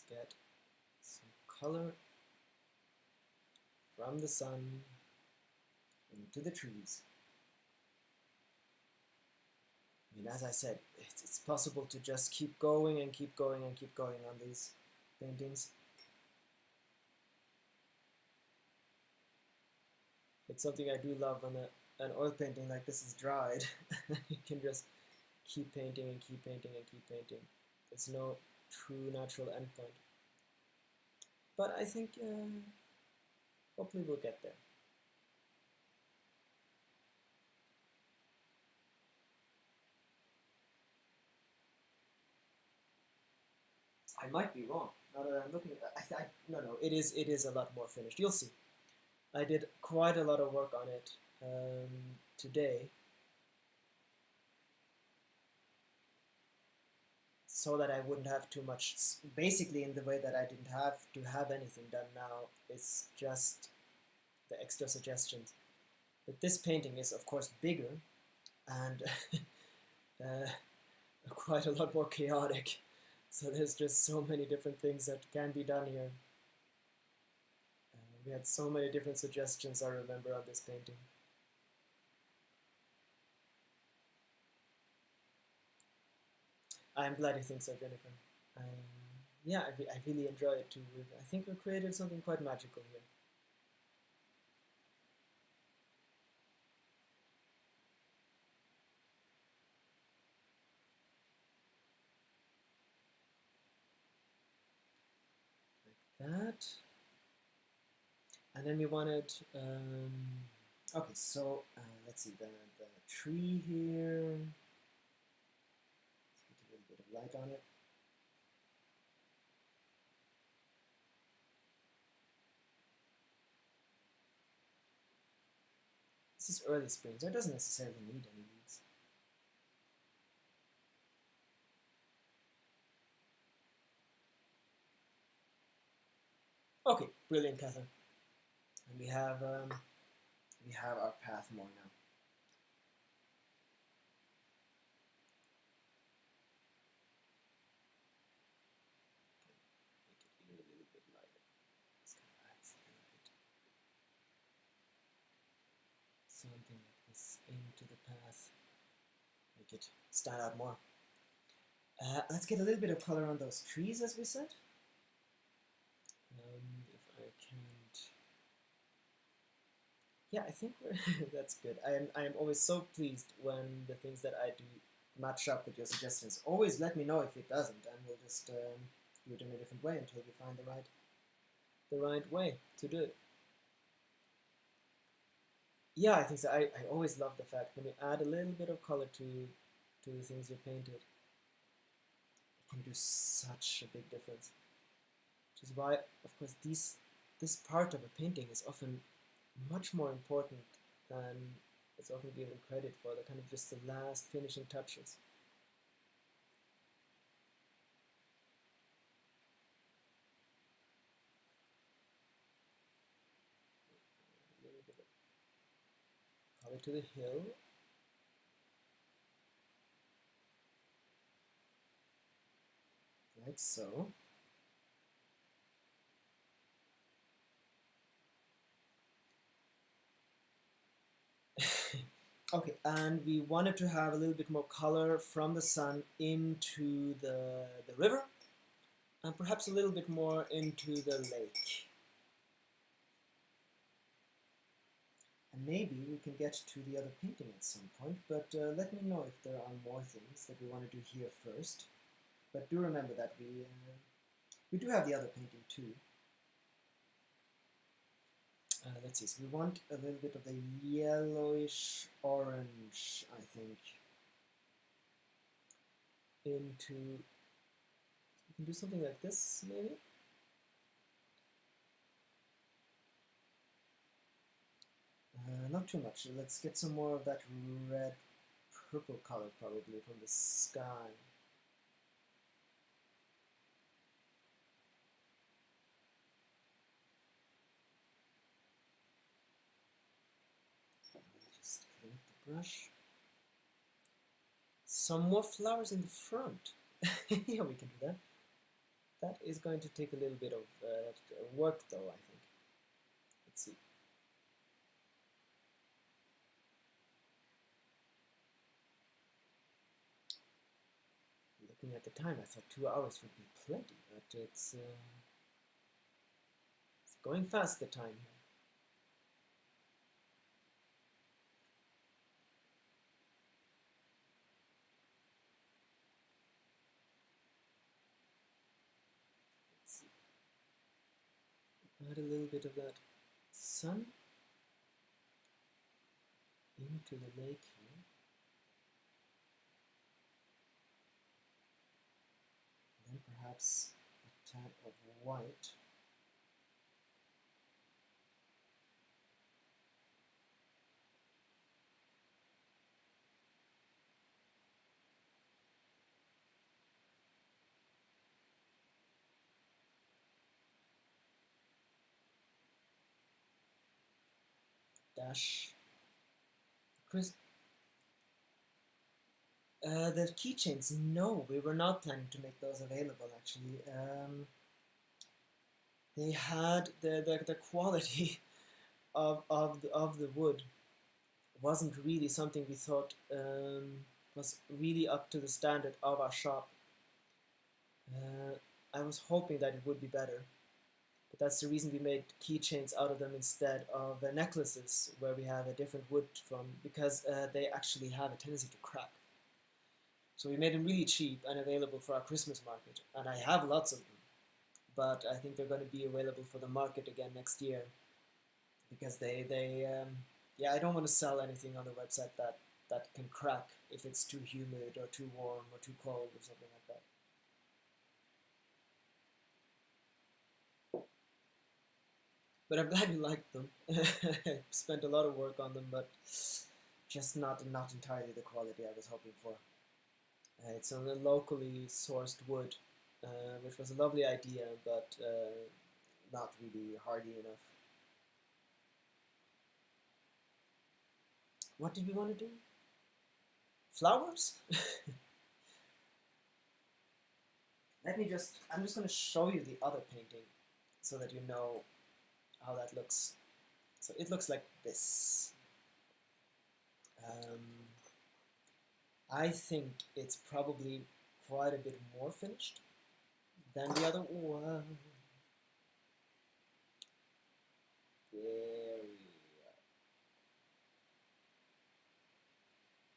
get some color from the sun into the trees. I mean, as I said, it's possible to just keep going and keep going and keep going on these paintings. It's something I do love when an oil painting like this is dried. You can just keep painting and keep painting and keep painting. There's no true natural endpoint. But I think hopefully we'll get there. I might be wrong. Now that I'm looking at it, no, it is a lot more finished. You'll see. I did quite a lot of work on it today, so that I wouldn't have too much, basically in the way that I didn't have to have anything done now. It's just the extra suggestions. But this painting is of course bigger and quite a lot more chaotic. So there's just so many different things that can be done here. We had so many different suggestions, I remember, on this painting. I'm glad you think so, Jennifer. Yeah, I really enjoy it too. I think we've created something quite magical here. Like that. And then we wanted, okay, so let's see, the tree here. Let's get a little bit of light on it. This is early spring, so it doesn't necessarily need any leaves. Okay, brilliant, Catherine. And we have our path more now. Make it even a little bit lighter. This kind of adds a little bit something like this into the path. Make it stand out more. Let's get a little bit of color on those trees, as we said. If I can't, yeah, I think that's good. I am always so pleased when the things that I do match up with your suggestions. Always let me know if it doesn't, and we'll just do it in a different way until we find the right way to do it. Yeah, I think so. I always love the fact when you add a little bit of color to the things you painted, it can do such a big difference. Which is why, of course, these this part of a painting is often much more important than it's often given credit for, the kind of just the last finishing touches. A little bit of color to the hill. Like so. Okay, and we wanted to have a little bit more color from the sun into the river, and perhaps a little bit more into the lake. And maybe we can get to the other painting at some point, but let me know if there are more things that we want to do here first. But do remember that we do have the other painting too. Let's see, so we want a little bit of the yellowish orange, I think, into, we can do something like this, maybe? Not too much. Let's get some more of that red purple color probably from the sky. Just clean up the brush. Some more flowers in the front. Yeah, we can do that. That is going to take a little bit of work though, I think. Let's see. Looking at the time, I thought 2 hours would be plenty, but it's going fast, the time here. Let's see. Add a little bit of that sun into the lake here. And then perhaps a tad of white. Dash. Chris, the keychains, no, we were not planning to make those available actually. They had the quality of the wood wasn't really something we thought was really up to the standard of our shop. I was hoping that it would be better, but that's the reason we made keychains out of them instead of necklaces where we have a different wood from, because they actually have a tendency to crack. So we made them really cheap and available for our Christmas market, and I have lots of them, but I think they're going to be available for the market again next year, because yeah, I don't want to sell anything on the website that can crack if it's too humid or too warm or too cold or something like that. But I'm glad you liked them. I spent a lot of work on them, but just not entirely the quality I was hoping for. It's on a locally sourced wood, which was a lovely idea, but not really hardy enough. What did we want to do? Flowers? I'm just going to show you the other painting so that you know how that looks. So it looks like this. I think it's probably quite a bit more finished than the other one. There we are.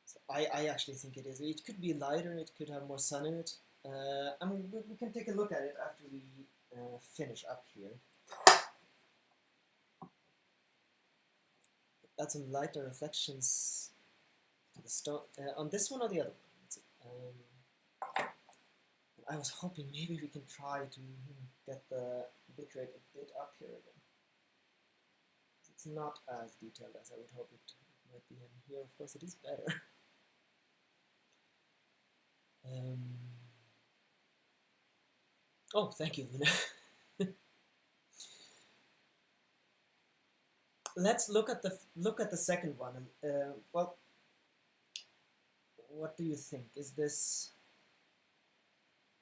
So I actually think it is. It could be lighter, it could have more sun in it. I mean, we can take a look at it after we finish up here. Add some lighter reflections to the stone on this one or the other one. I was hoping maybe we can try to get the bitrate a bit up here again. It's not as detailed as I would hope it might be, and here, of course, it is better. Oh, thank you, Luna. Let's look at the second one. Well, what do you think? Is this?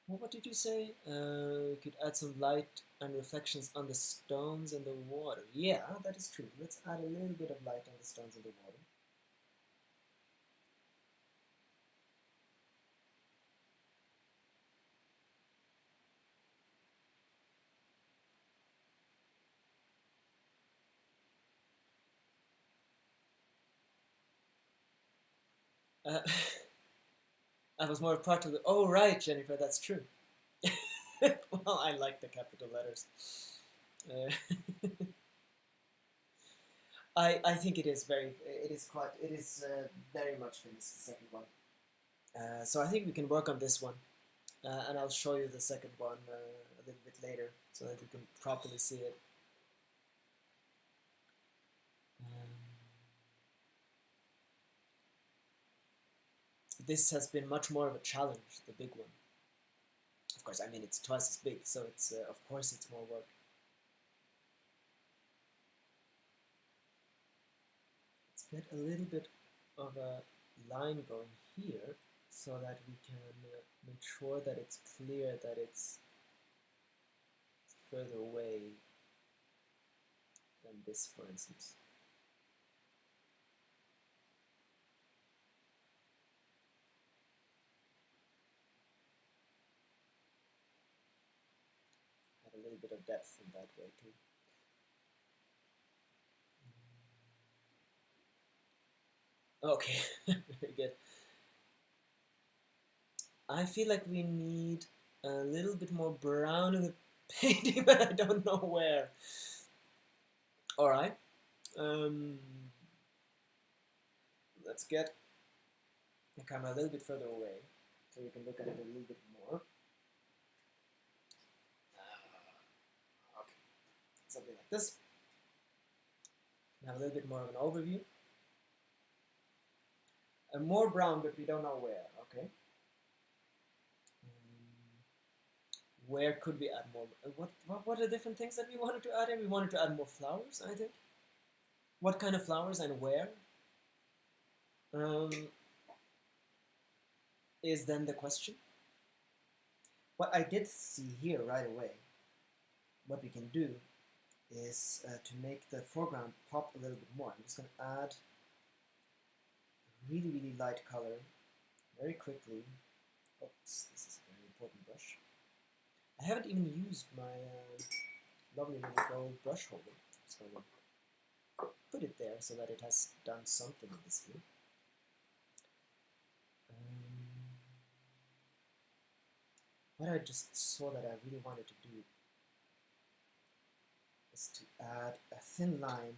Well, what did you say? You could add some light and reflections on the stones and the water. Yeah, that is true. Let's add a little bit of light on the stones and the water. I was more part of the. Oh, right, Jennifer, that's true. Well, I like the capital letters. Uh, I think it is very much finished, the second one. So I think we can work on this one, and I'll show you the second one a little bit later so that you can properly see it. This has been much more of a challenge, the big one. Of course, I mean, it's twice as big, so it's of course it's more work. Let's get a little bit of a line going here so that we can make sure that it's clear that it's further away than this, for instance. Add a little bit of depth in that way too. Okay, very good. I feel like we need a little bit more brown in the painting, but I don't know where. Alright. Let's get the camera a little bit further away so we can look at it a little bit more. Okay, something like this. Have a little bit more of an overview. And more brown, but we don't know where. Okay. Where could we add more? What are the different things that we wanted to add in? We wanted to add more flowers, I think. What kind of flowers and where? Is then the question. What I did see here right away, what we can do is to make the foreground pop a little bit more. I'm just going to add a really, really light color very quickly. Oops, this is a very important brush. I haven't even used my lovely little gold brush holder. I'm just going to put it there so that it has done something in this view. What I just saw that I really wanted to do is to add a thin line,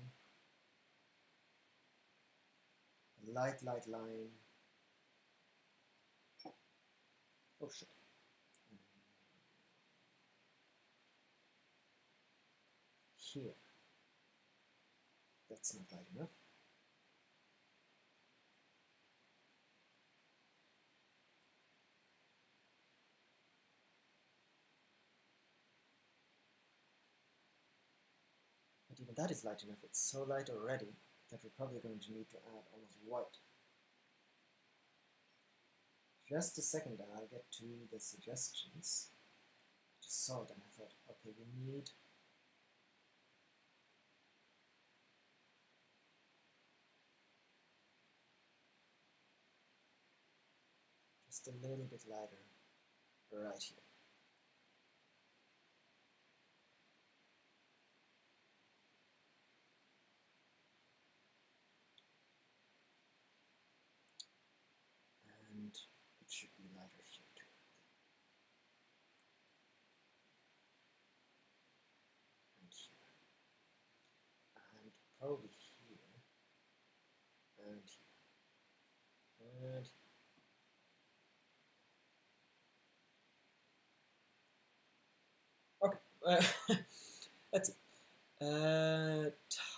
a light line. Oh shit. Here. That's not light enough. But even that is light enough. It's so light already that we're probably going to need to add almost white. Just a second, I'll get to the suggestions. I just saw it and I thought, okay, we need just a little bit lighter right here. And it should be lighter here too. And here. And probably here. And here. And here. Okay, let's see.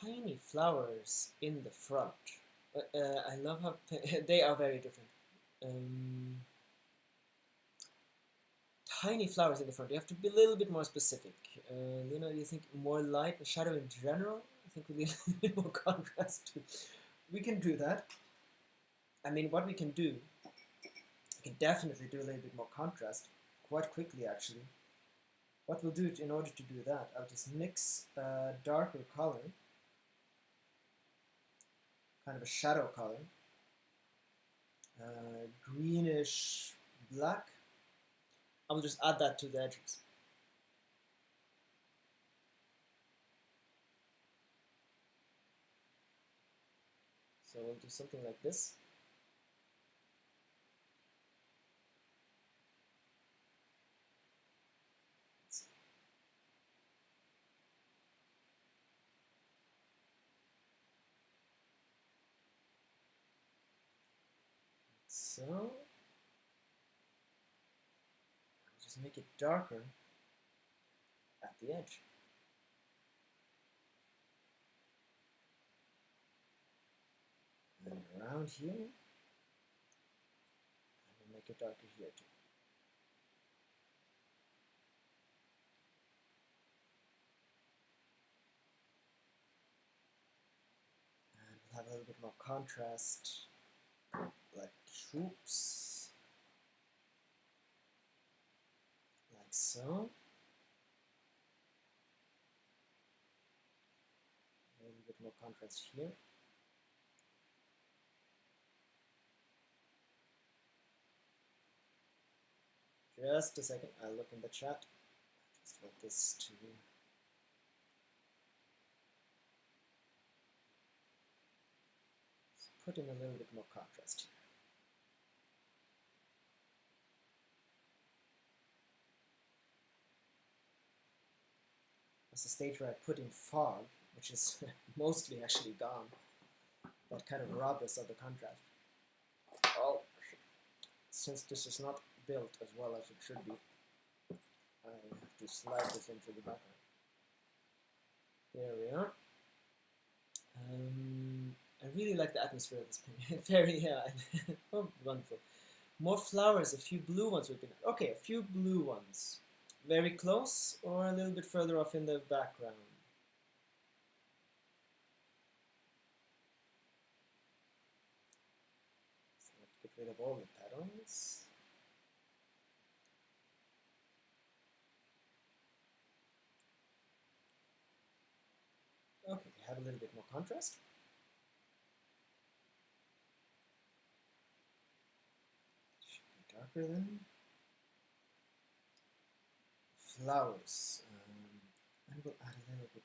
tiny flowers in the front. I love how they are very different. Tiny flowers in the front. You have to be a little bit more specific. Luna, do you think more light and shadow in general? I think we need a little bit more contrast too. We can do that. I mean, what we can do, we can definitely do a little bit more contrast, quite quickly actually. What we'll do in order to do that, I'll just mix a darker color, kind of a shadow color, greenish black. I will just add that to the edges. So we'll do something like this. So I'll just make it darker at the edge. And around here, and we'll make it darker here too. And we'll have a little bit more contrast, like troops, like so. A little bit more contrast here. Just a second, I'll look in the chat. Just want this to put in a little bit more contrast here. That's the stage where I put in fog, which is mostly actually gone. That kind of robbed us of the contrast. Oh, since this is not built as well as it should be, I have to slide this into the background. There we are. I really like the atmosphere of this painting. Very, yeah. Oh, wonderful. More flowers, a few blue ones would be nice. Okay, a few blue ones. Very close or a little bit further off in the background? So let's get rid of all the petals. Okay, we have a little bit more contrast. Should be darker then. Flowers. And we'll add a little bit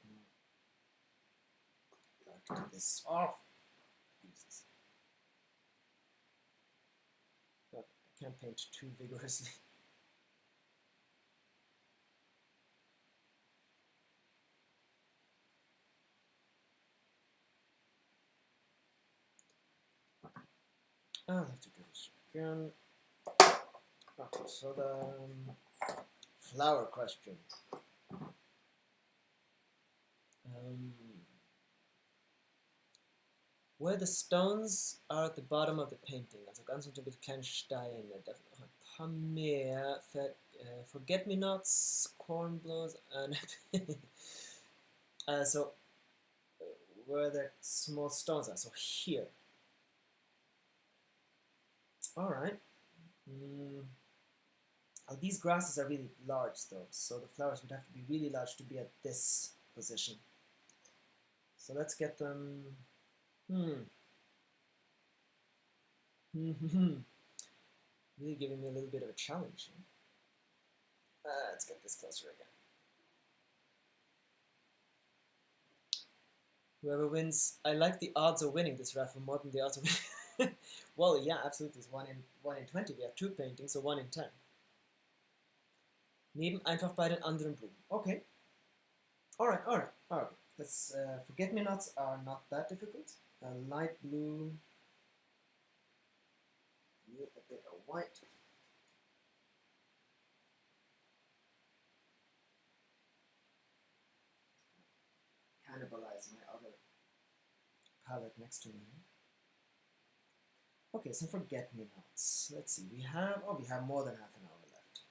more dark to this. Oh, Jesus. Okay, I can't paint too vigorously. I'll have to do this again. Okay, so the flower question. Where the stones are at the bottom of the painting, also ganz unter mit kleinen Steinen, forget-me-nots, cornblows, and so where the small stones are, so here. All right. These grasses are really large though, so the flowers would have to be really large to be at this position. So let's get them. Really giving me a little bit of a challenge. Let's get this closer again. Whoever wins, I like the odds of winning this raffle more than the odds of winning. Well, yeah, absolutely. It's 1 in 20. We have 2 paintings, so 1 in 10. Neben einfach bei den anderen Blumen. Okay. Alright. Let's forget-me-nots are not that difficult. Light blue. A bit of white. Cannibalize my other palette next to me. Okay, some forget-me-nots. Let's see, we have more than half an hour left.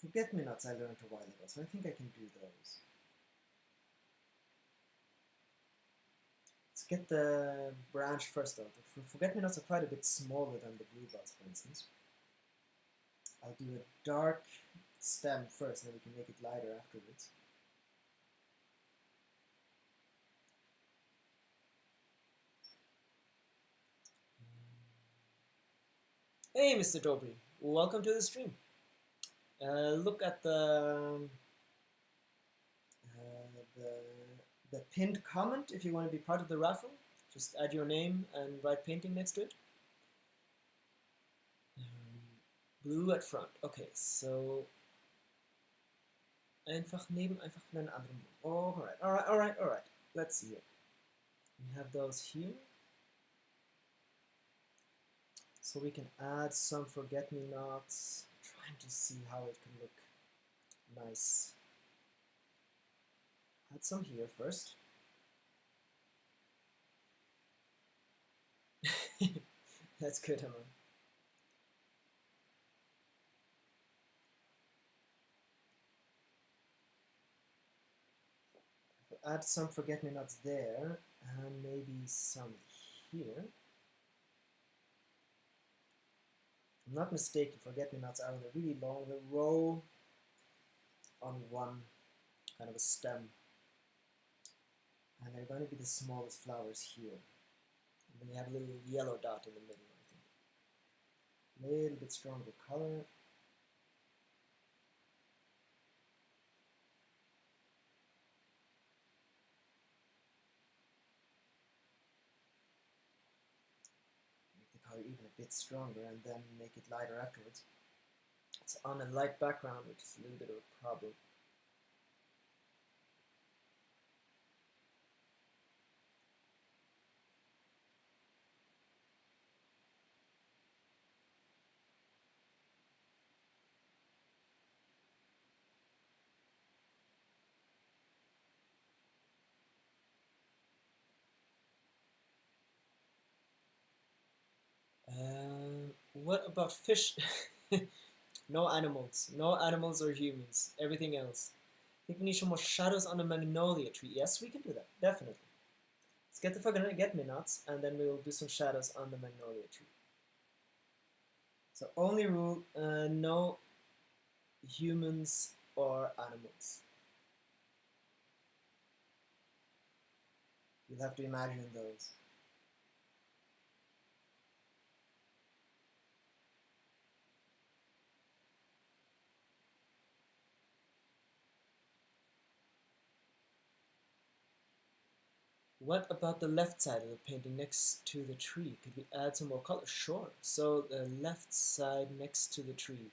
Forget-me-nots I learned a while ago, so I think I can do those. Let's get the branch first though. The forget-me-nots are quite a bit smaller than the bluebells, for instance. I'll do a dark stem first, and then we can make it lighter afterwards. Hey, Mr. Dobry, welcome to the stream. Look at the pinned comment if you want to be part of the raffle. Just add your name and write painting next to it. Blue at front. Okay, so einfach neben einfach einen anderen Blue. Oh, alright. Let's see it. We have those here. So we can add some forget-me-nots. Trying to see how it can look nice. Add some here first. That's good, Emma. Add some forget-me-nots there, and maybe some here. If I'm not mistaken, forget-me-nots are in a really long row on one kind of a stem. And they're going to be the smallest flowers here. And then we have a little yellow dot in the middle, I think. A little bit stronger color. Make the color even a bit stronger and then make it lighter afterwards. It's on a light background, which is a little bit of a problem. What about fish? No animals. No animals or humans. Everything else. I think we need some more shadows on the magnolia tree. Yes, we can do that. Definitely. Let's get the forget-me-nots, and then we'll do some shadows on the magnolia tree. So only rule, no humans or animals. You'll have to imagine those. What about the left side of the painting next to the tree? Could we add some more color? Sure. So the left side next to the tree.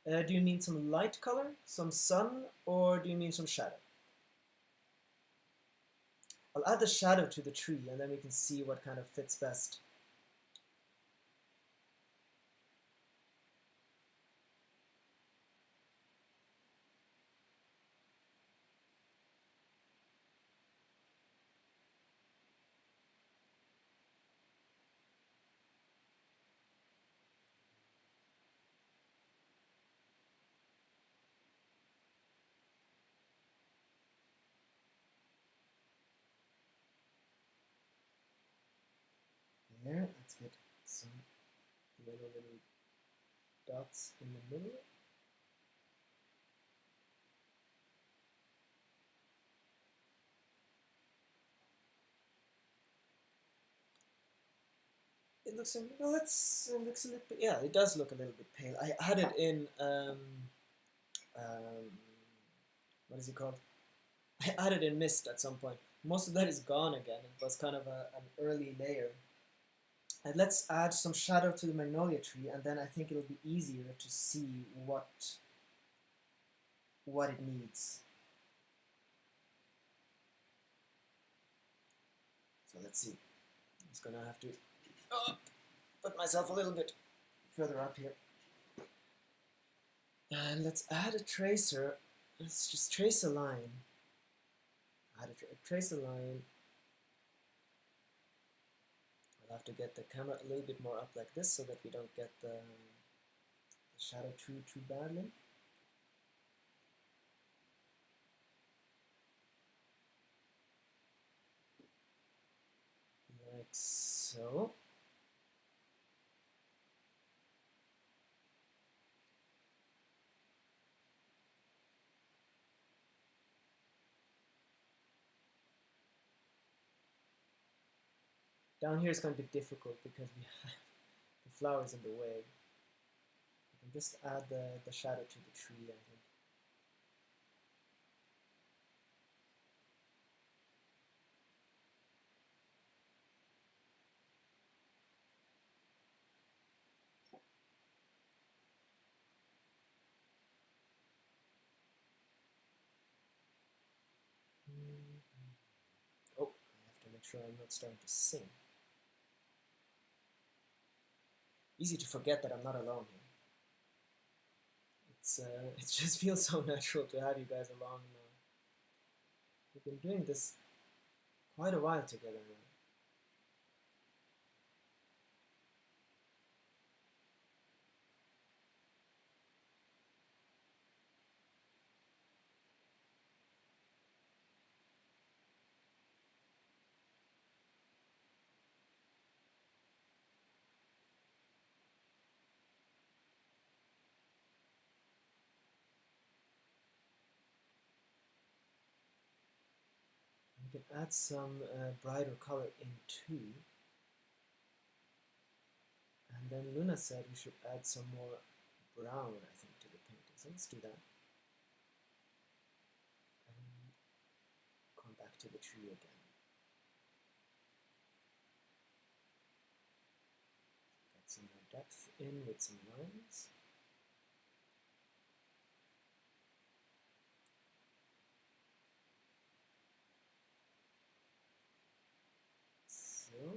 Do you mean some light color, some sun, or do you mean some shadow? I'll add the shadow to the tree and then we can see what kind of fits best. There, let's get some little dots in the middle. It looks a little, it looks a little bit, yeah, it does look a little bit pale. I added in, what is it called? I added in mist at some point. Most of that is gone again. It was kind of an early layer. And let's add some shadow to the magnolia tree, and then I think it'll be easier to see what it needs. So let's see. I'm just gonna have to put myself a little bit further up here. And let's add a tracer. Let's just trace a line. trace a line. I'll have to get the camera a little bit more up like this so that we don't get the shadow too badly. Like so. Down here is going to be difficult because we have the flowers in the way. We can just add the shadow to the tree, I think. Oh, I have to make sure I'm not starting to sing. Easy to forget that I'm not alone here. It just feels so natural to have you guys along now. We've been doing this quite a while together now. We can add some brighter color in too. And then Luna said we should add some more brown, I think, to the painting. So let's do that. And come back to the tree again. Get some more depth in with some lines. So.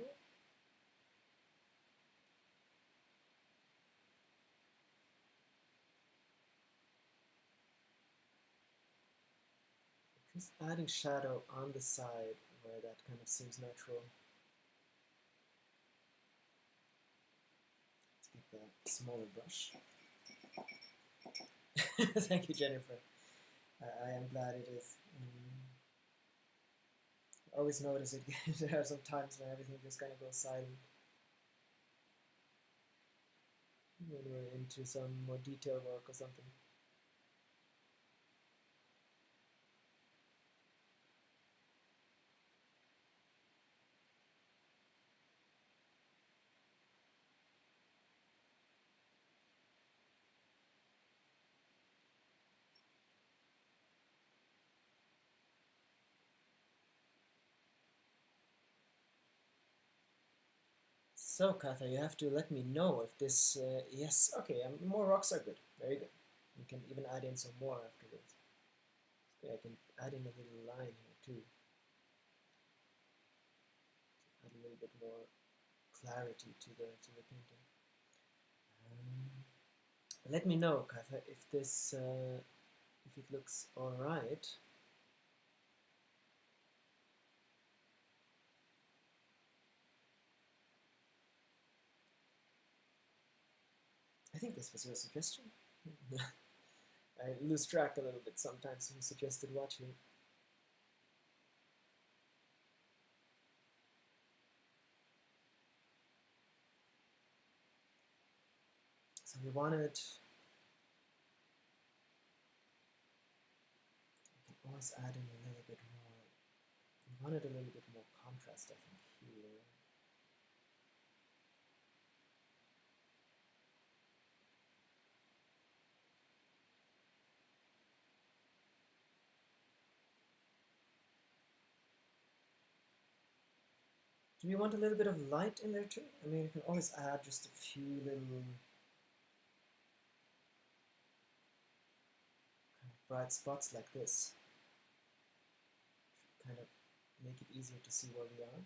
Just adding shadow on the side where that kind of seems natural. Let's get the smaller brush. Thank you, Jennifer. I am glad it is. I always notice it. There are some times when everything just kind of goes silent. When we're into some more detail work or something. So, Katha, you have to let me know if this... yes, okay, more rocks are good. Very good. We can even add in some more afterwards. Okay, I can add in a little line here too. Add a little bit more clarity to the painting. Let me know, Katha, if this if it looks all right. I think this was your suggestion. I lose track a little bit sometimes who suggested watching. So we wanted... We can always add in a little bit more... We wanted a little bit more contrast, I think, here. Do we want a little bit of light in there too? I mean, you can always add just a few little kind of bright spots like this. Kind of make it easier to see where we are.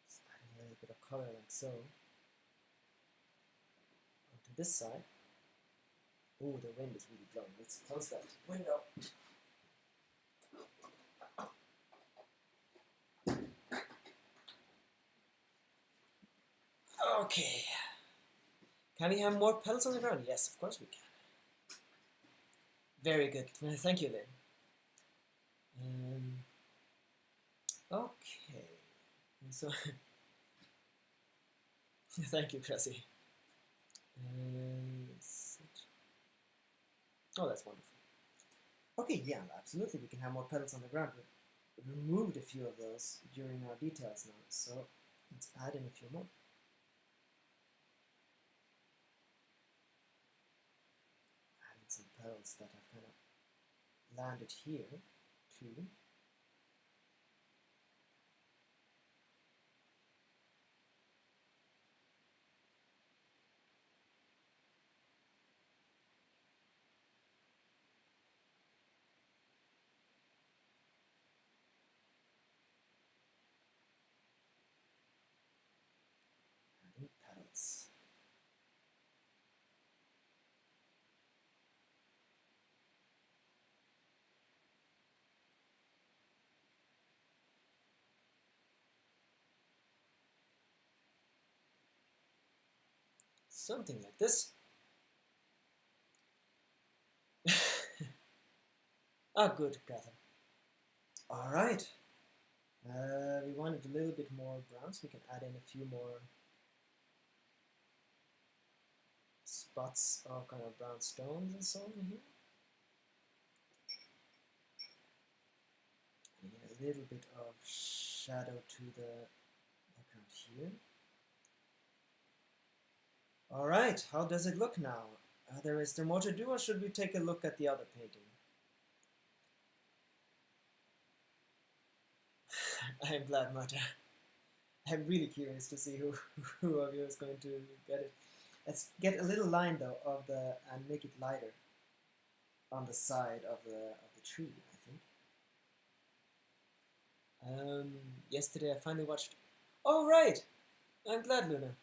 Just adding a little bit of color like so onto this side. Oh, the wind is really blowing. Let's close that window. Okay. Can we have more petals on the ground? Yes, of course we can. Very good. Thank you, Lynn. Okay. So, thank you, Cressy. Oh, that's wonderful. Okay, yeah, absolutely. We can have more petals on the ground. We removed a few of those during our details now, so let's add in a few more. Adding some petals that have kind of landed here, too. Adding petals. Something like this. Ah, good, Cather. All right. We wanted a little bit more brown, so we can add in a few more spots of kind of brown stones and so on here. And again, a little bit of shadow to the background here. All right, how does it look now? Is there more to do, or should we take a look at the other painting? I am glad, Marta. I'm really curious to see who of you is going to get it. Let's get a little line though of the and make it lighter on the side of the tree, I think. Yesterday I finally watched. Oh right, I'm glad, Luna.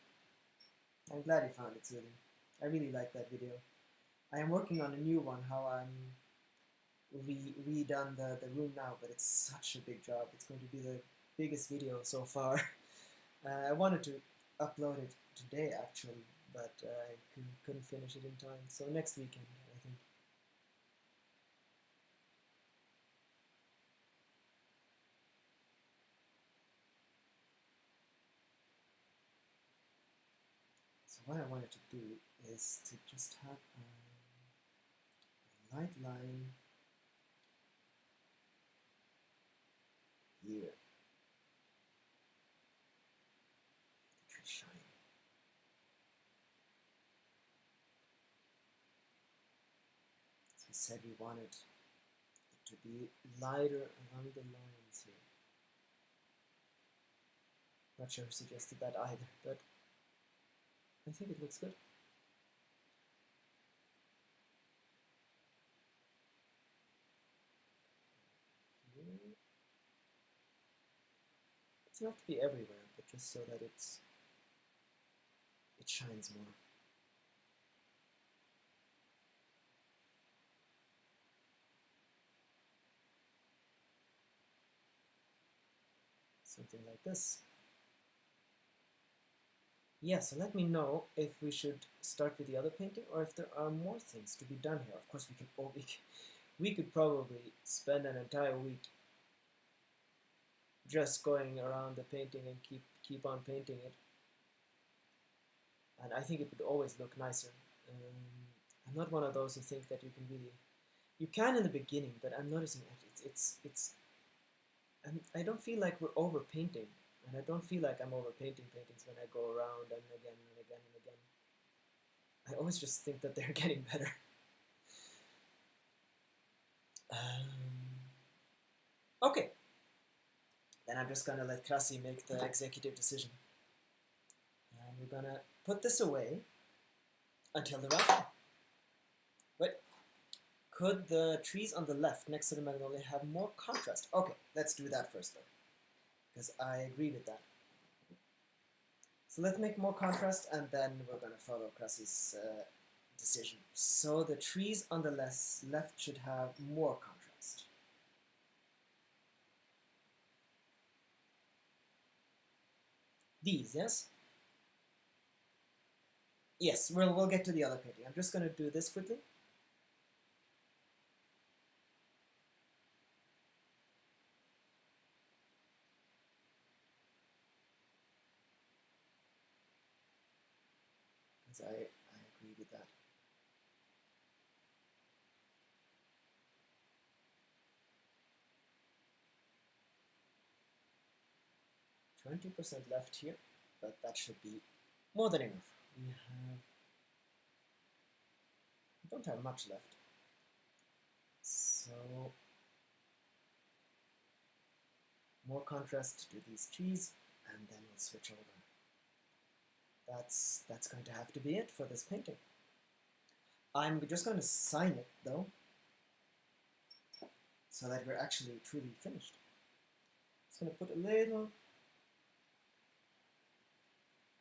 I'm glad you found it soothing. I really like that video. I am working on a new one. How I'm redone the room now, but it's such a big job. It's going to be the biggest video so far. I wanted to upload it today actually, but I couldn't finish it in time. So next weekend, I think. So what I wanted to do is to just have a light line here. The tree shine. As we said, we wanted it to be lighter along the lines here. Not sure who suggested that either, but I think it looks good. It doesn't have to be everywhere, but just so that it shines more. Something like this. Yeah, so let me know if we should start with the other painting or if there are more things to be done here. Of course, we could probably spend an entire week just going around the painting and keep on painting it. And I think it would always look nicer. I'm not one of those who think that you can really... You can in the beginning, but I'm noticing it's I don't feel like we're over painting. And I don't feel like I'm over painting paintings when I go around and again and again and again. I always just think that they're getting better. Okay. Then I'm just gonna let Krasi make the executive decision. And we're gonna put this away until the raffle. Wait. Could the trees on the left next to the magnolia have more contrast? Okay, let's do that first though. Because I agree with that. So let's make more contrast and then we're gonna follow Krasi's decision. So the trees on the left should have more contrast. These, yes? Yes, we'll get to the other painting. I'm just going to do this quickly. Because I agree with that. 20% left here, but that should be more than enough. We don't have much left. So more contrast to these trees, and then we'll switch over. That's going to have to be it for this painting. I'm just going to sign it though, so that we're actually truly finished. Just going to put a little.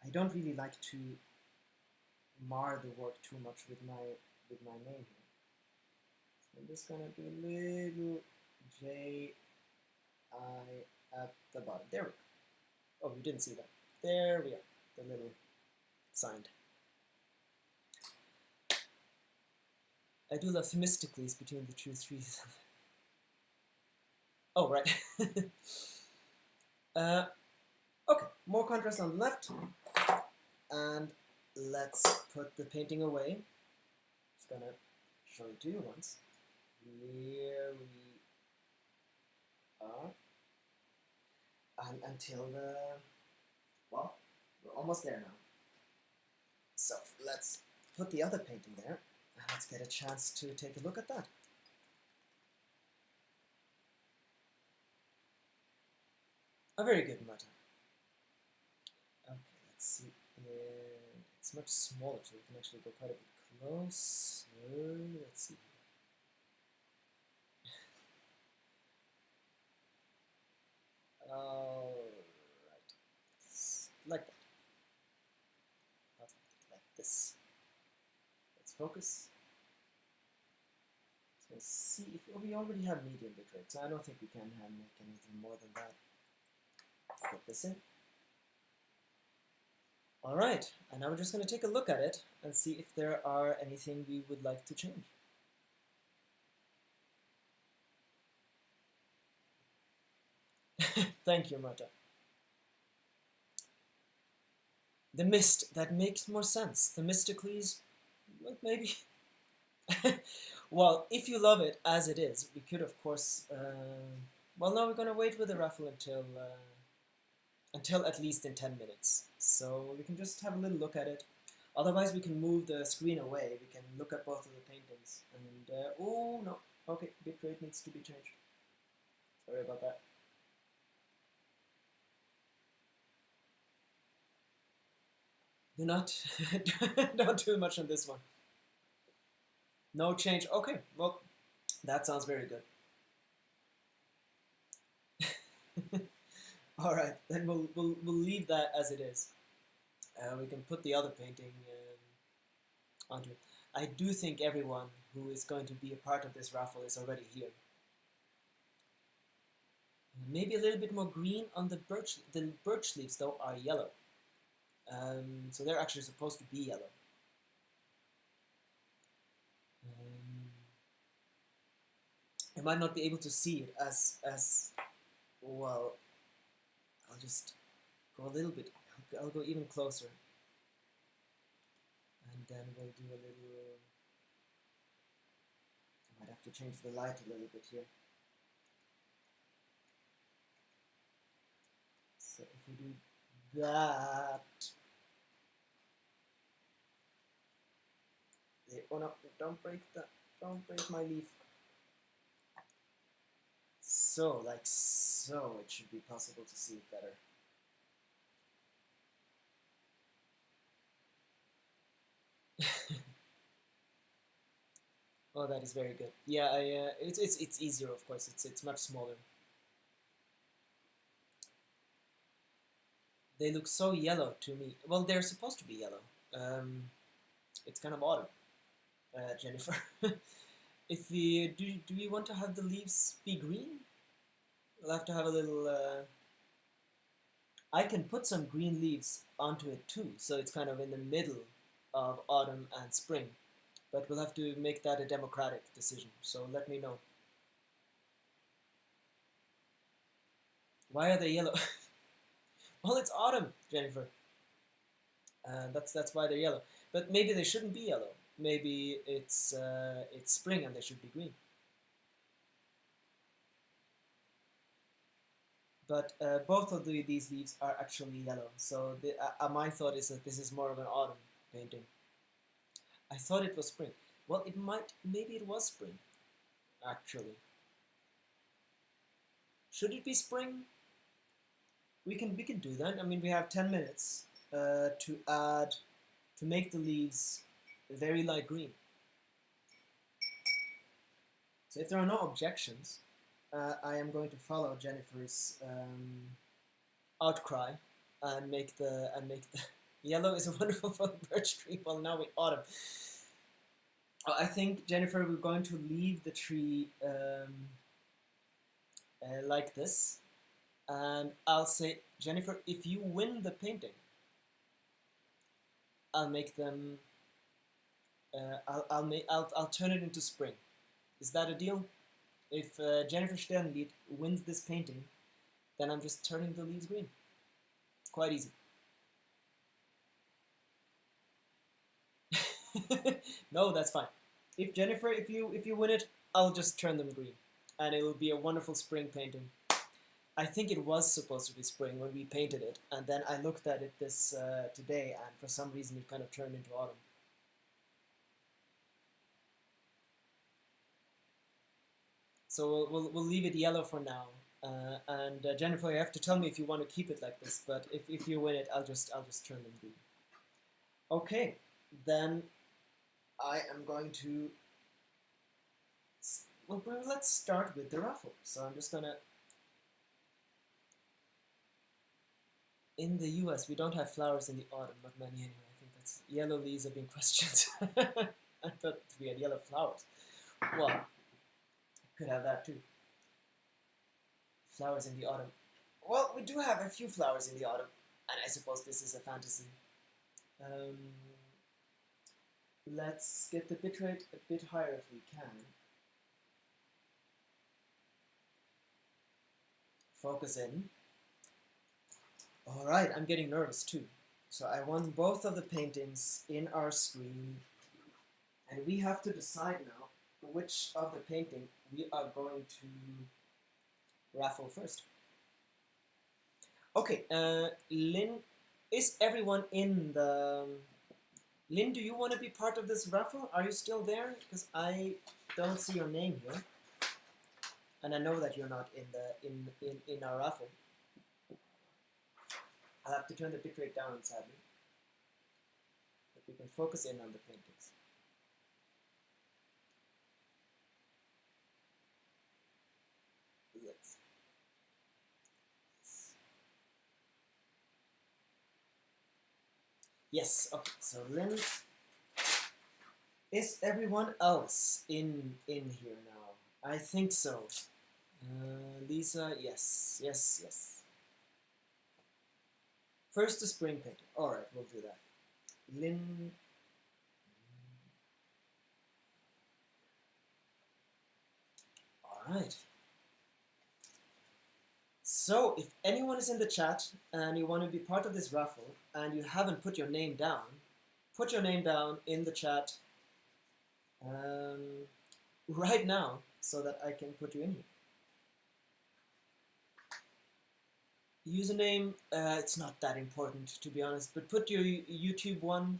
I don't really like to mar the work too much with my name here. So I'm just going to do a little J-I at the bottom. There we go. Oh, you didn't see that. There we are. The little signed. I do love Themistocles between the two trees. Oh, right. Okay, more contrast on the left. And let's put the painting away. Just gonna show it to you once. Here we are. And until the, well, we're almost there now. So let's put the other painting there, and let's get a chance to take a look at that. A very good matter. Okay, let's see. It's much smaller, so we can actually go quite a bit closer. Let's see. Alright. Like that. Not like this. Let's focus. So let's see if we already have medium bitrate, so I don't think we can make anything more than that. Put this in. Alright, and now we're just going to take a look at it and see if there are anything we would like to change. Thank you, Marta. The mist, that makes more sense. Themistocles, well, maybe. Well, if you love it as it is, we could, of course, well, no, we're going to wait with the raffle until at least in 10 minutes. So we can just have a little look at it. Otherwise, we can move the screen away. We can look at both of the paintings. And, oh, no. Okay, bitrate needs to be changed. Sorry about that. Do not, don't do much on this one. No change. Okay, well, that sounds very good. All right, then we'll leave that as it is. We can put the other painting onto it. I do think everyone who is going to be a part of this raffle is already here. Maybe a little bit more green on the birch. The birch leaves though are yellow, so they're actually supposed to be yellow. I might not be able to see it as well. I'll just go a little bit. I'll go even closer, and then we'll do a little. I might have to change the light a little bit here. So if we do that, oh no! Don't break that! Don't break my leaf. So, like so, it should be possible to see it better. Oh, that is very good. Yeah, it's easier, of course. It's much smaller. They look so yellow to me. Well, they're supposed to be yellow. It's kind of autumn. Jennifer. If we do we want to have the leaves be green? We'll have to have a little. I can put some green leaves onto it too, so it's kind of in the middle of autumn and spring. But we'll have to make that a democratic decision. So let me know. Why are they yellow? Well, it's autumn, Jennifer. That's why they're yellow. But maybe they shouldn't be yellow. Maybe it's spring and they should be green. But both of these leaves are actually yellow. So my thought is that this is more of an autumn painting. I thought it was spring. Well, maybe it was spring, actually. Should it be spring? We can do that. I mean, we have 10 minutes to make the leaves very light green. So if there are no objections, I am going to follow Jennifer's outcry and make the yellow is a wonderful for the birch tree. Well, now we autumn. I think, Jennifer, we're going to leave the tree like this, and I'll say, Jennifer, if you win the painting, I'll make them. I'll turn it into spring. Is that a deal? If Jennifer Sternlied wins this painting, then I'm just turning the leaves green. It's quite easy. No, that's fine. If Jennifer, if you win it, I'll just turn them green, and it'll be a wonderful spring painting. I think it was supposed to be spring when we painted it, and then I looked at it this today, and for some reason it kind of turned into autumn. So we'll leave it yellow for now. And Jennifer, you have to tell me if you want to keep it like this. But if you win it, I'll just turn them green. Okay, then I am going to. Well, let's start with the raffle. So I'm just gonna. In the U.S., we don't have flowers in the autumn. Not many anyway. I think that's yellow leaves are being questioned. I thought we had yellow flowers. Well. Could have that too. Flowers in the autumn. Well, we do have a few flowers in the autumn, and I suppose this is a fantasy. Let's get the bitrate a bit higher if we can. Focus in. Alright, I'm getting nervous too. So I want both of the paintings in our screen, and we have to decide now which of the painting we are going to raffle first. Okay, Lynn, is everyone in the... Lynn, do you want to be part of this raffle? Are you still there? Because I don't see your name here. And I know that you're not in our raffle. I'll have to turn the bitrate down, sadly. But we can focus in on the paintings. Yes. Yes, okay, so Lynn, is everyone else in here now? I think so. Lisa, yes. First the spring painting. Alright, we'll do that. Lynn. Alright. So, if anyone is in the chat and you want to be part of this raffle and you haven't put your name down, put your name down in the chat right now so that I can put you in here. Username, it's not that important to be honest, but put your YouTube one.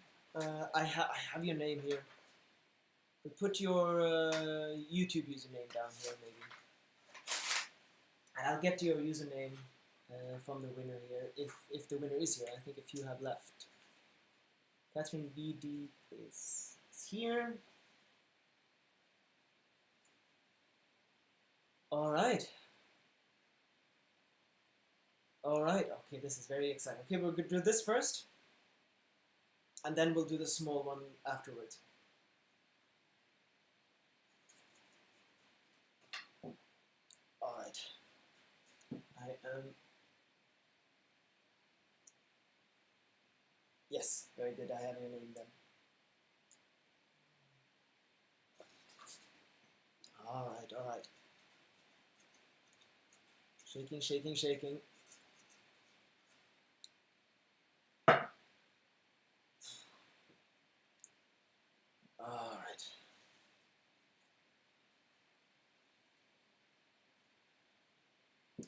I have your name here. But put your YouTube username down here maybe. And I'll get your username from the winner here, if the winner is here. I think a few have left. Catherine BD is here. Alright. Alright, okay, this is very exciting. Okay, we're going to do this first, and then we'll do the small one afterwards. Yes, very good. I haven't named them. All right, all right. Shaking, shaking, shaking. All right.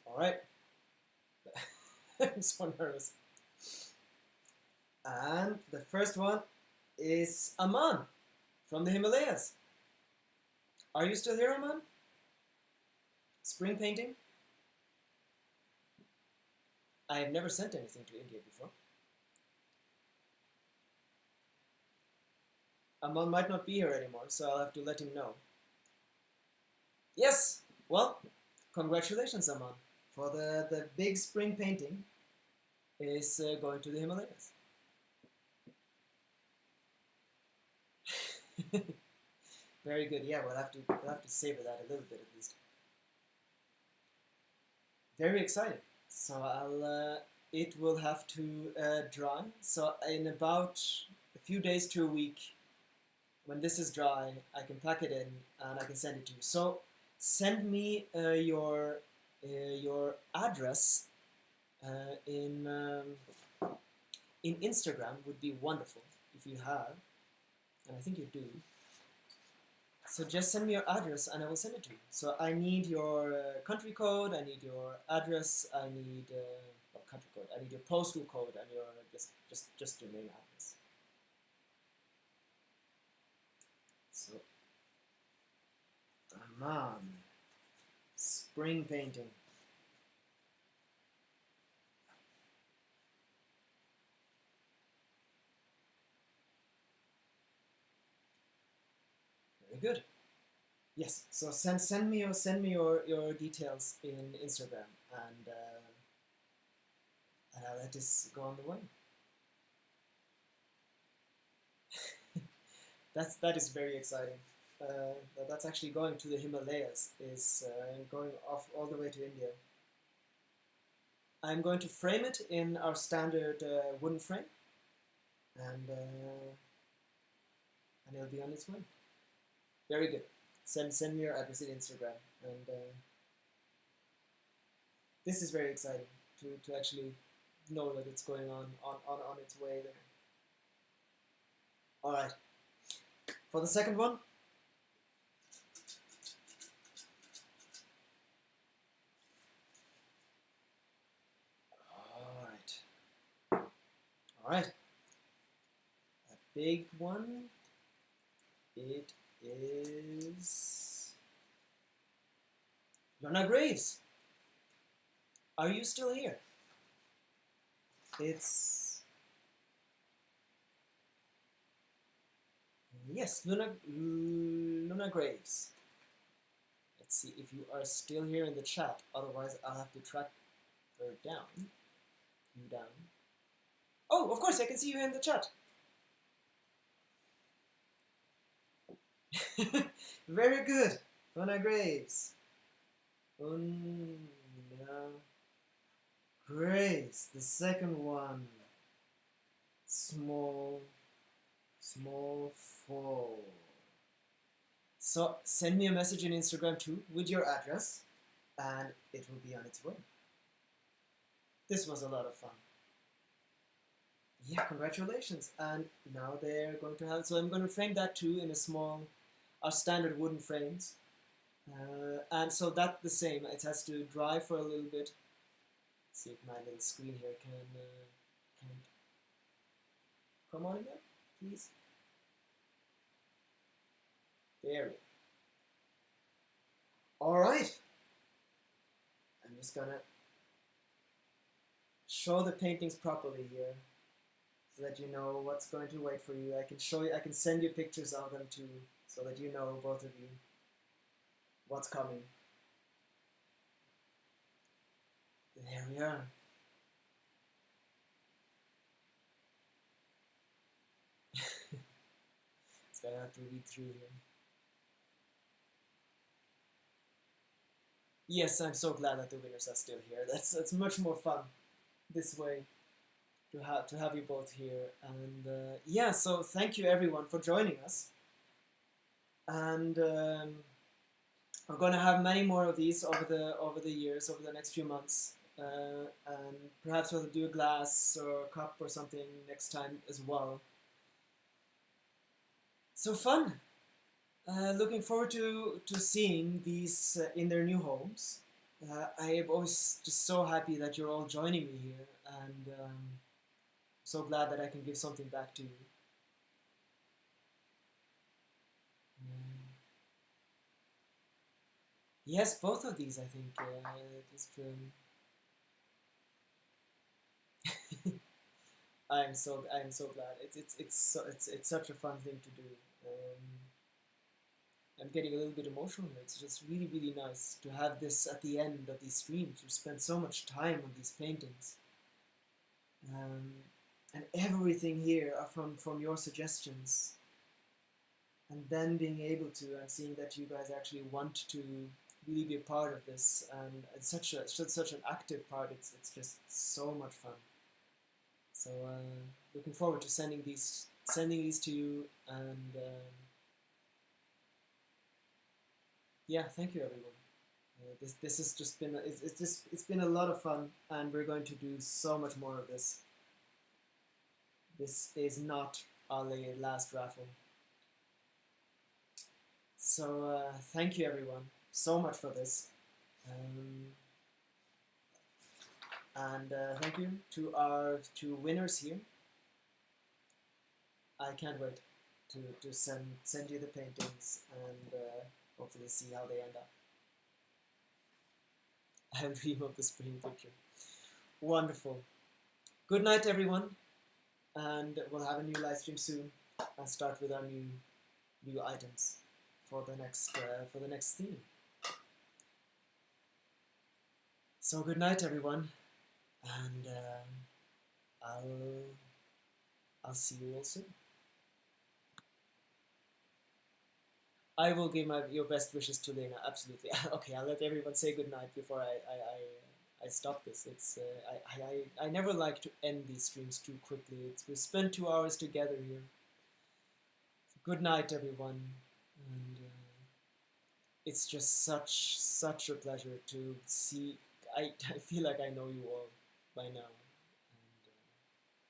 All right. I'm so nervous. And the first one is Aman from the Himalayas. Are you still here, Aman? Spring painting? I have never sent anything to India before. Aman might not be here anymore, so I'll have to let him know. Yes! Well, congratulations, Aman, for the big spring painting is going to the Himalayas. Very good. Yeah, we'll have to savor that a little bit at least. Very exciting. So it will have to dry. So in about a few days to a week, when this is dry, I can pack it in and I can send it to you. So send me your address in Instagram would be wonderful if you have, and I think you do. So just send me your address and I will send it to you. So I need your country code, I need your address, I need well, country code, I need your postal code and your just your main address. So Aman, spring painting. Very good. Yes. So send me your details in Instagram and I'll let this go on the way. That is very exciting. That's actually going to the Himalayas. Is going off all the way to India. I'm going to frame it in our standard wooden frame, and it'll be on its way. Very good. Send me your address in Instagram, and this is very exciting to actually know that it's going on its way there. All right. For the second one. All right. All right. A big one. It is Lorna Graves. Are you still here? It's yes, Luna Graves. Let's see if you are still here in the chat. Otherwise, I'll have to track her down. You down? Oh, of course, I can see you in the chat. Very good, Luna Graves. Luna Graves, the second one. Small fold. So send me a message on Instagram too with your address and it will be on its way. This was a lot of fun. Yeah, congratulations. And now they're going to have, so I'm going to frame that too in a small, our standard wooden frames. And so that's the same, it has to dry for a little bit. Let's see if my little screen here can come on again, please. There we go. All right. I'm just gonna show the paintings properly here so that you know what's going to wait for you. I can show you, I can send you pictures of them too so that you know, both of you, what's coming. There we are. So I have to read through here. Yes, I'm so glad that the winners are still here. That's much more fun this way to have you both here. And yeah, so thank you everyone for joining us. And we're going to have many more of these over the years, over the next few months. And perhaps we'll do a glass or a cup or something next time as well. So fun! Looking forward to seeing these in their new homes. I am always just so happy that you're all joining me here, and so glad that I can give something back to you. Yes, both of these I think. I'm so glad. It's such a fun thing to do. Um, I'm getting a little bit emotional here. It's just really, really nice to have this at the end of these streams. We spent so much time on these paintings. And everything here are from your suggestions. And then being able to, and seeing that you guys actually want to really be a part of this, and it's such an active part. It's just so much fun. So looking forward to sending these to you, and yeah, thank you everyone. This has just been it's been a lot of fun, and we're going to do so much more of this. This is not our last raffle. So thank you everyone so much for this, and thank you to our two winners here. I can't wait to send you the paintings and hopefully see how they end up. I dream of the spring picture. Wonderful. Good night everyone, and we'll have a new live stream soon and start with our new items for the next theme. So good night everyone, and I'll see you all soon. I will give your best wishes to Lena. Absolutely. Okay, I'll let everyone say good night before I stop this. It's I never like to end these streams too quickly. We spent 2 hours together here. Good night, everyone, and it's just such a pleasure to see. I feel like I know you all by now, and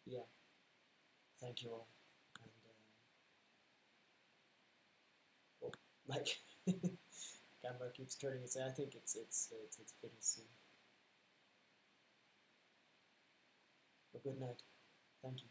yeah, thank you all. And oh, like camera keeps turning its. I think it's pretty soon. But good night. Thank you.